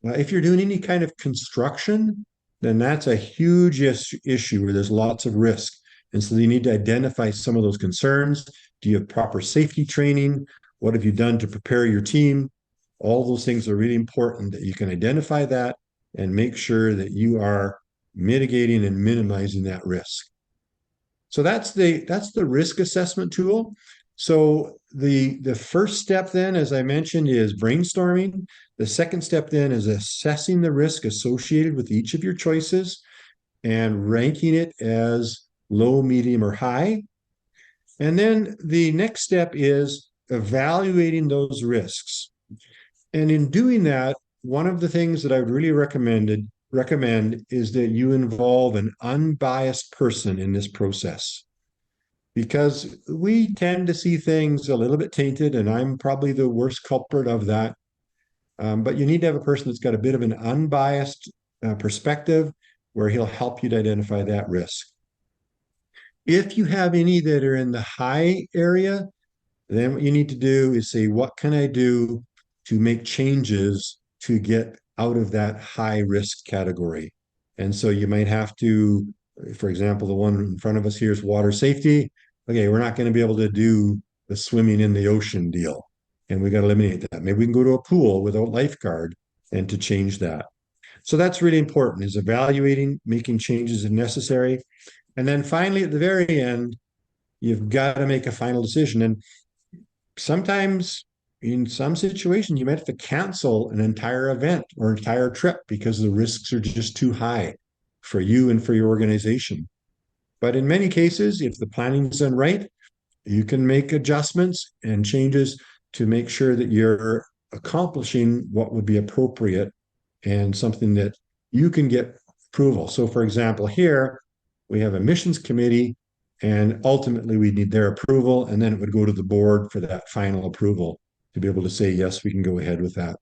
If you're doing any kind of construction, then that's a huge issue where there's lots of risk. And so you need to identify some of those concerns. Do you have proper safety training? What have you done to prepare your team? All those things are really important, that you can identify that and make sure that you are mitigating and minimizing that risk. So that's the risk assessment tool. So the first step then, as I mentioned, is brainstorming. The second step then is assessing the risk associated with each of your choices and ranking it as low, medium, or high. And then the next step is evaluating those risks. And in doing that, one of the things that I would really recommend is that you involve an unbiased person in this process, because we tend to see things a little bit tainted, and I'm probably the worst culprit of that. But you need to have a person that's got a bit of an unbiased perspective where he'll help you to identify that risk. If you have any that are in the high area, then what you need to do is say, what can I do to make changes to get out of that high risk category? And so you might have to, for example, the one in front of us here is water safety. Okay, we're not going to be able to do the swimming in the ocean deal, and we got to eliminate that. Maybe we can go to a pool without lifeguard and to change that. So that's really important, is evaluating, making changes if necessary. And then finally, at the very end, you've got to make a final decision. And sometimes in some situations, you might have to cancel an entire event or entire trip because the risks are just too high for you and for your organization. But in many cases, if the planning is done right, you can make adjustments and changes to make sure that you're accomplishing what would be appropriate and something that you can get approval. So for example, here we have a missions committee, and ultimately we need their approval, and then it would go to the board for that final approval to be able to say, yes, we can go ahead with that.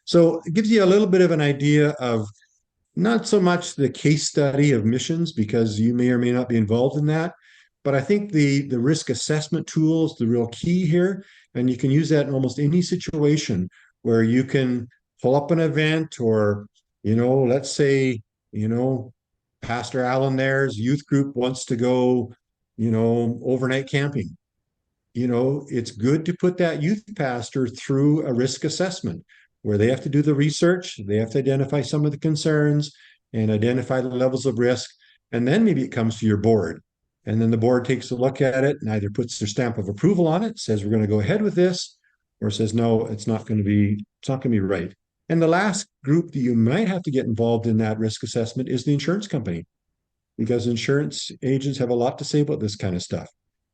So it gives you a little bit of an idea of not so much the case study of missions, because you may or may not be involved in that, but I think the risk assessment tool is the real key here, and you can use that in almost any situation where you can pull up an event, or, let's say, Pastor Allen there's youth group wants to go, overnight camping. It's good to put that youth pastor through a risk assessment where they have to do the research, they have to identify some of the concerns and identify the levels of risk. And then maybe it comes to your board. And then the board takes a look at it and either puts their stamp of approval on it, says we're going to go ahead with this, or says, no, it's not going to be right. And the last group that you might have to get involved in that risk assessment is the insurance company, because insurance agents have a lot to say about this kind of stuff,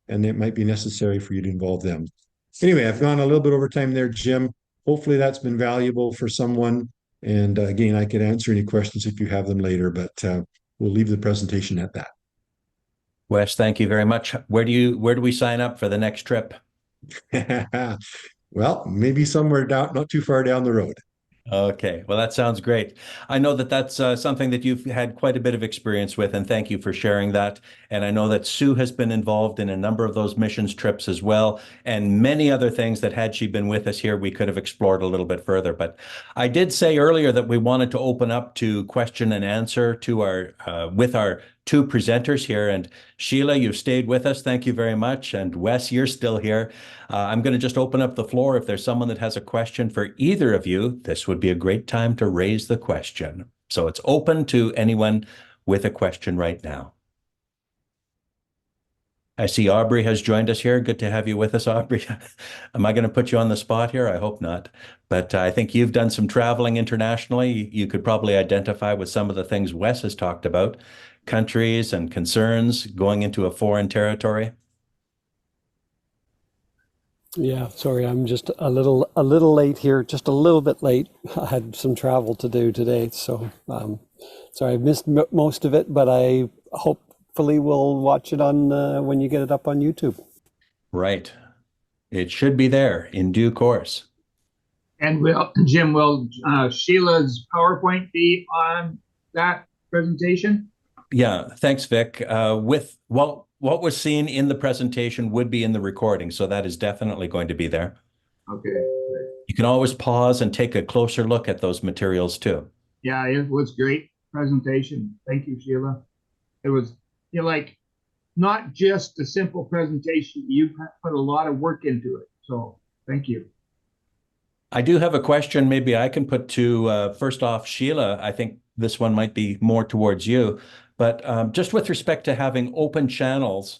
and it might be necessary for you to involve them. Anyway, I've gone a little bit over time there, Jim. Hopefully that's been valuable for someone. And again, I could answer any questions if you have them later, but we'll leave the presentation at that. Wes, thank you very much. Where do we sign up for the next trip? Well, maybe somewhere down, not too far down the road. Okay, well, that sounds great. I know that that's something that you've had quite a bit of experience with, and thank you for sharing that. And I know that Sue has been involved in a number of those missions trips as well, and many other things that had she been with us here, we could have explored a little bit further. But I did say earlier that we wanted to open up to question and answer to our with our two presenters here. And Sheila, you've stayed with us. Thank you very much. And Wes, you're still here. I'm going to just open up the floor. If there's someone that has a question for either of you, this would be a great time to raise the question. So it's open to anyone with a question right now. I see Aubrey has joined us here. Good to have you with us, Aubrey. Am I going to put you on the spot here? I hope not. But I think you've done some traveling internationally. You could probably identify with some of the things Wes has talked about, countries and concerns going into a foreign territory. Yeah, sorry, I'm just a little late here, just a little bit late. I had some travel to do today, so sorry I missed most of it, but I hopefully will watch it on when you get it up on YouTube. Right. It should be there in due course. And Jim, will Sheila's PowerPoint be on that presentation? Yeah, thanks, Vic. What was seen in the presentation would be in the recording, so that is definitely going to be there. Okay. You can always pause and take a closer look at those materials too. Yeah, it was great presentation. Thank you, Sheila. It was not just a simple presentation. You put a lot of work into it. So thank you. I do have a question maybe I can put to, first off, Sheila. I think this one might be more towards you. But just with respect to having open channels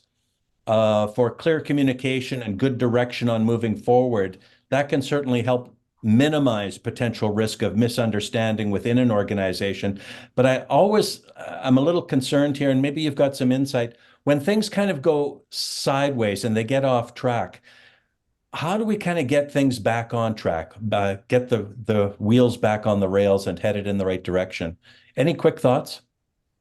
for clear communication and good direction on moving forward, that can certainly help minimize potential risk of misunderstanding within an organization. But I'm a little concerned here, and maybe you've got some insight. When things kind of go sideways and they get off track, how do we kind of get things back on track, get the wheels back on the rails and headed in the right direction? Any quick thoughts?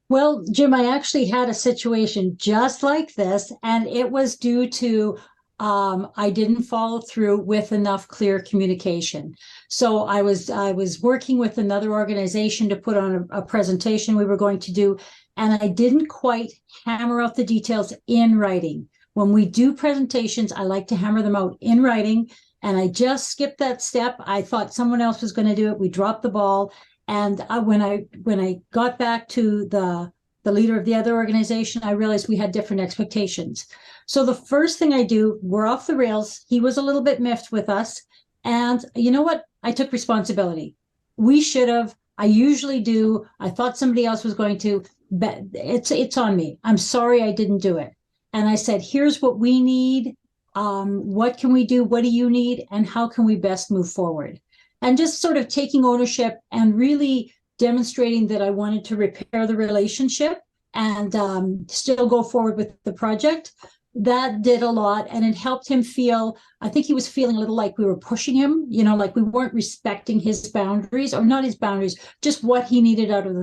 Well, Jim, I actually had a situation just like this, and it was due to I didn't follow through with enough clear communication. So I was working with another organization to put on a presentation we were going to do, and I didn't quite hammer out the details in writing. When we do presentations, I like to hammer them out in writing, and I just skipped that step. I thought someone else was going to do it. We dropped the ball, and when I got back to the leader of the other organization, I realized we had different expectations. So the first thing I do, we're off the rails. He was a little bit miffed with us. And you know what? I took responsibility. We should have. I usually do. I thought somebody else was going to, but it's on me. I'm sorry I didn't do it. And I said, here's what we need. What can we do? What do you need? And how can we best move forward? And just sort of taking ownership and really demonstrating that I wanted to repair the relationship and still go forward with the project. That did a lot, and it helped him feel, I think he was feeling a little like we were pushing him, like we weren't respecting his boundaries, or not his boundaries, just what he needed out of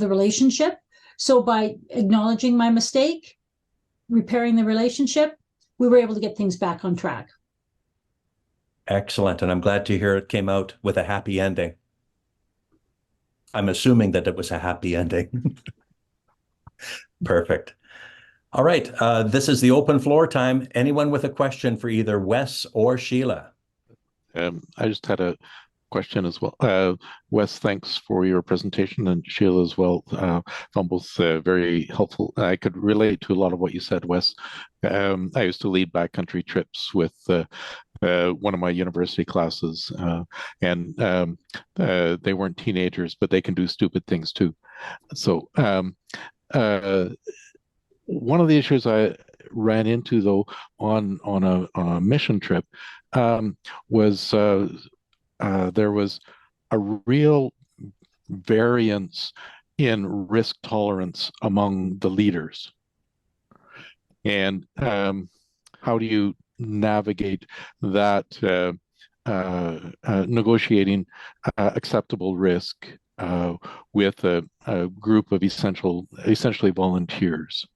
the relationship. So by acknowledging my mistake, repairing the relationship, we were able to get things back on track. Excellent. And I'm glad to hear it came out with a happy ending. I'm assuming that it was a happy ending. Perfect. All right. This is the open floor time. Anyone with a question for either Wes or Sheila? I just had a question as well. Wes, thanks for your presentation, and Sheila as well. Found both very helpful. I could relate to a lot of what you said, Wes. I used to lead backcountry trips with one of my university classes, and they weren't teenagers, but they can do stupid things too. So one of the issues I ran into, though, on a mission trip was there was a real variance in risk tolerance among the leaders. And how do you navigate that negotiating acceptable risk with a group of essentially volunteers?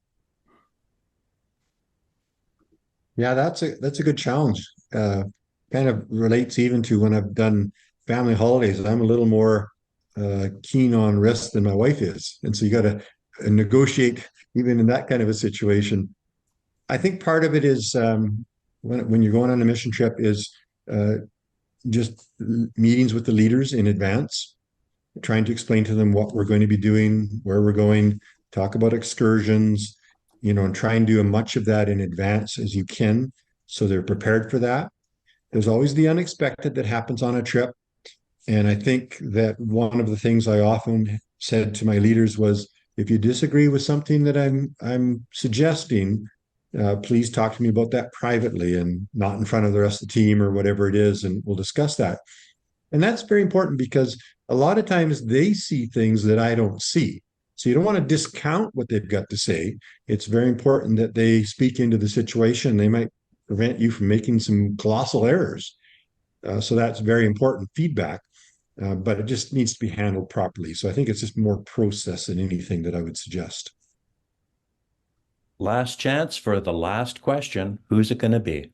Yeah, that's a good challenge. Kind of relates even to when I've done family holidays. I'm a little more keen on risk than my wife is, and so you got to negotiate even in that kind of a situation. I think part of it is when you're going on a mission trip is just meetings with the leaders in advance, trying to explain to them what we're going to be doing, where we're going, talk about excursions, and try and do as much of that in advance as you can so they're prepared for that. There's always the unexpected that happens on a trip. And I think that one of the things I often said to my leaders was, if you disagree with something that I'm suggesting, please talk to me about that privately and not in front of the rest of the team or whatever it is, and we'll discuss that. And that's very important because a lot of times they see things that I don't see. So you don't want to discount what they've got to say. It's very important that they speak into the situation. They might prevent you from making some colossal errors. So that's very important feedback, but it just needs to be handled properly. So I think it's just more process than anything that I would suggest. Last chance for the last question. Who's it going to be?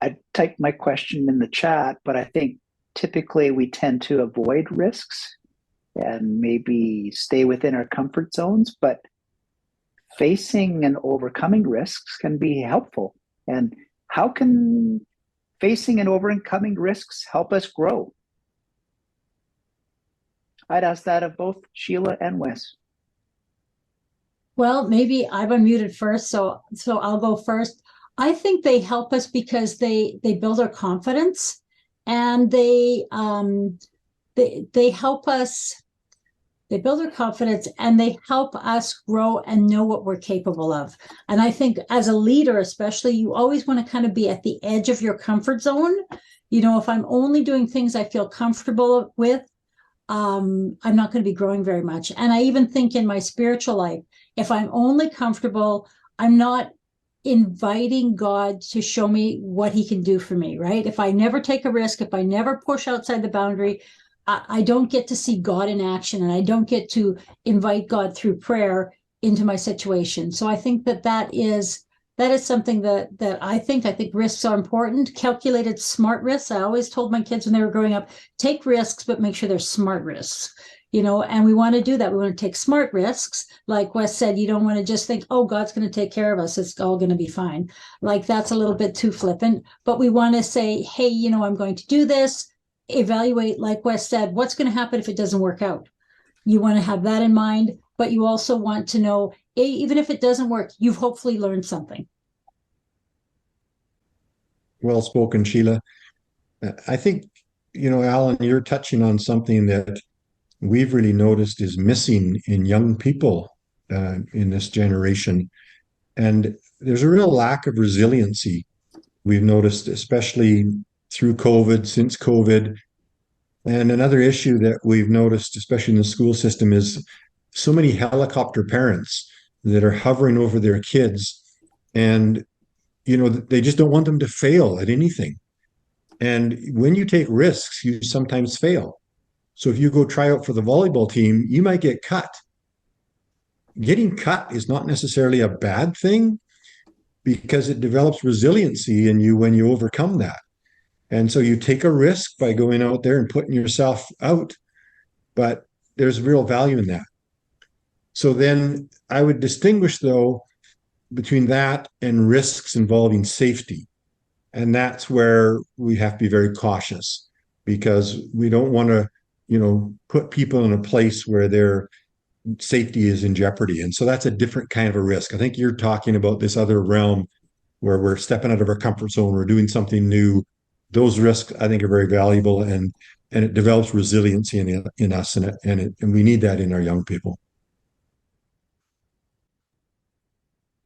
I typed my question in the chat, but I think typically we tend to avoid risks and maybe stay within our comfort zones, but facing and overcoming risks can be helpful. And how can facing and overcoming risks help us grow? I'd ask that of both Sheila and Wes. Well, maybe I've unmuted first, so I'll go first. I think they help us because they build our confidence, and they help us. They build our confidence and they help us grow and know what we're capable of. And I think as a leader, especially, you always want to kind of be at the edge of your comfort zone. If I'm only doing things I feel comfortable with, I'm not going to be growing very much. And I even think in my spiritual life, if I'm only comfortable, I'm not inviting God to show me what he can do for me, right? If I never take a risk, if I never push outside the boundary, I don't get to see God in action, and I don't get to invite God through prayer into my situation. So I think that is that is something that I think risks are important. Calculated smart risks. I always told my kids when they were growing up, take risks, but make sure they're smart risks. And we want to do that. We want to take smart risks. Like Wes said, you don't want to just think, oh, God's going to take care of us. It's all going to be fine. Like that's a little bit too flippant. But we want to say, hey, I'm going to do this. Evaluate, like Wes said, what's going to happen if it doesn't work out? You want to have that in mind, but you also want to know, even if it doesn't work, you've hopefully learned something. Well spoken, Sheila. I think, Alan, you're touching on something that we've really noticed is missing in young people in this generation. And there's a real lack of resiliency we've noticed, especially through COVID, since COVID. And another issue that we've noticed, especially in the school system, is so many helicopter parents that are hovering over their kids. And, they just don't want them to fail at anything. And when you take risks, you sometimes fail. So if you go try out for the volleyball team, you might get cut. Getting cut is not necessarily a bad thing because it develops resiliency in you when you overcome that. And so you take a risk by going out there and putting yourself out, but there's real value in that. So then I would distinguish, though, between that and risks involving safety. And that's where we have to be very cautious because we don't want to, put people in a place where their safety is in jeopardy. And so that's a different kind of a risk. I think you're talking about this other realm where we're stepping out of our comfort zone, we're doing something new. Those risks, I think, are very valuable, and it develops resiliency in us, and we need that in our young people.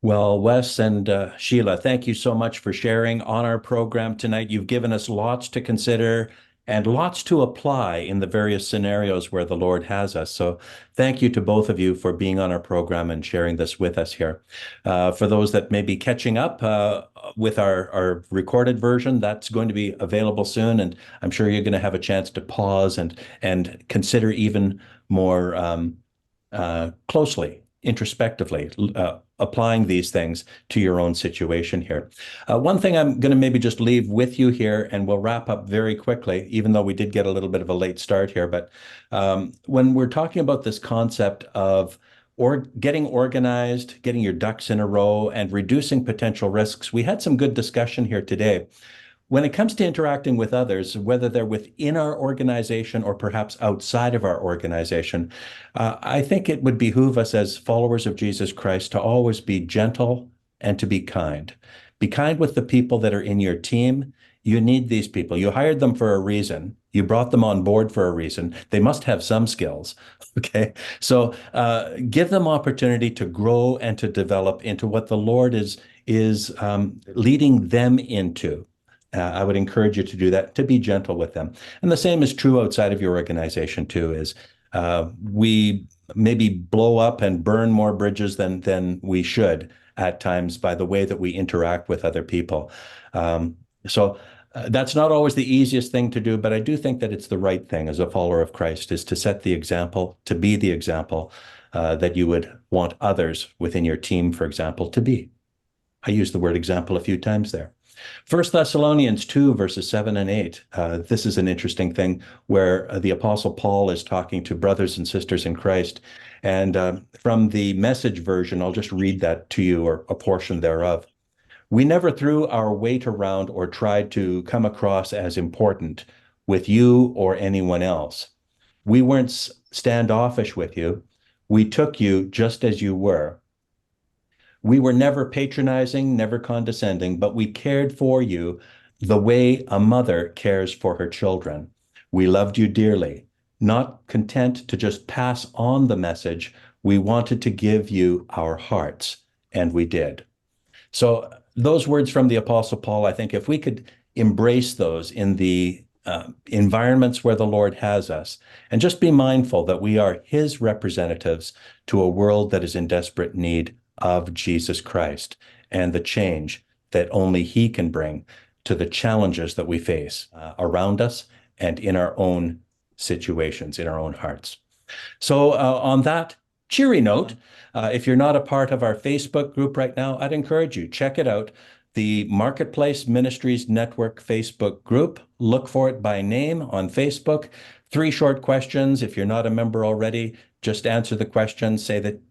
Well, Wes and Sheila, thank you so much for sharing on our program tonight. You've given us lots to consider and lots to apply in the various scenarios where the Lord has us. So thank you to both of you for being on our program and sharing this with us here. For those that may be catching up with our recorded version, that's going to be available soon. And I'm sure you're going to have a chance to pause and consider even more closely, introspectively, applying these things to your own situation here. One thing I'm going to maybe just leave with you here, and we'll wrap up very quickly, even though we did get a little bit of a late start here. But when we're talking about this concept of getting organized, getting your ducks in a row, and reducing potential risks, we had some good discussion here today. When it comes to interacting with others, whether they're within our organization or perhaps outside of our organization, I think it would behoove us as followers of Jesus Christ to always be gentle and to be kind. Be kind with the people that are in your team. You need these people. You hired them for a reason. You brought them on board for a reason. They must have some skills. Okay. So give them opportunity to grow and to develop into what the Lord is leading them into. I would encourage you to do that, to be gentle with them. And the same is true outside of your organization too, is we maybe blow up and burn more bridges than we should at times by the way that we interact with other people. So that's not always the easiest thing to do, but I do think that it's the right thing as a follower of Christ, is to set the example, to be the example that you would want others within your team, for example, to be. I used the word example a few times there. 1 Thessalonians 2, verses 7 and 8. This is an interesting thing where the Apostle Paul is talking to brothers and sisters in Christ. And from the Message version, I'll just read that to you, or a portion thereof. We never threw our weight around or tried to come across as important with you or anyone else. We weren't standoffish with you. We took you just as you were. We were never patronizing, never condescending, but we cared for you the way a mother cares for her children. We loved you dearly. Not content to just pass on the message, we wanted to give you our hearts, and we did. So those words from the Apostle Paul, I think if we could embrace those in the environments where the Lord has us, and just be mindful that we are his representatives to a world that is in desperate need of Jesus Christ and the change that only he can bring to the challenges that we face around us and in our own situations, in our own hearts. So on that, cheery note, if you're not a part of our Facebook group right now, I'd encourage you, check it out. The Marketplace Ministries Network Facebook group. Look for it by name on Facebook. 3 short questions. If you're not a member already, just answer the question, say that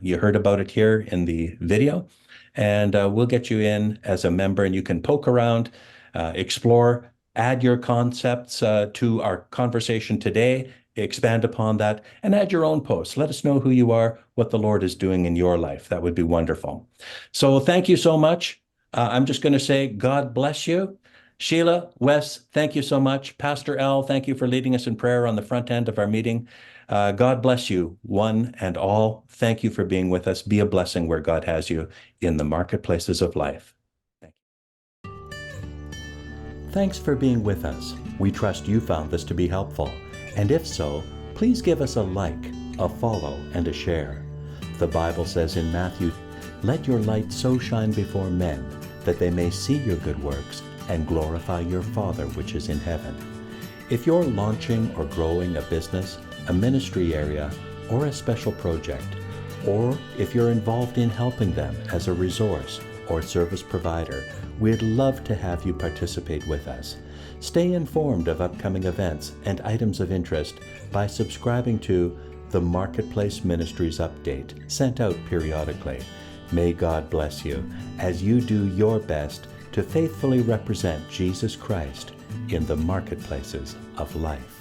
you heard about it here in the video, and we'll get you in as a member, and you can poke around, explore, add your concepts to our conversation today, expand upon that, and add your own posts. Let us know who you are, what the Lord is doing in your life. That would be wonderful. So thank you so much. I'm just going to say, God bless you. Sheila, Wes, thank you so much. Pastor Al, thank you for leading us in prayer on the front end of our meeting. God bless you, one and all. Thank you for being with us. Be a blessing where God has you in the marketplaces of life. Thank you. Thanks for being with us. We trust you found this to be helpful. And if so, please give us a like, a follow, and a share. The Bible says in Matthew, "Let your light so shine before men that they may see your good works and glorify your Father which is in heaven." If you're launching or growing a business, a ministry area, or a special project, or if you're involved in helping them as a resource or service provider, we'd love to have you participate with us. Stay informed of upcoming events and items of interest by subscribing to the Marketplace Ministries Update, sent out periodically. May God bless you as you do your best to faithfully represent Jesus Christ in the marketplaces of life.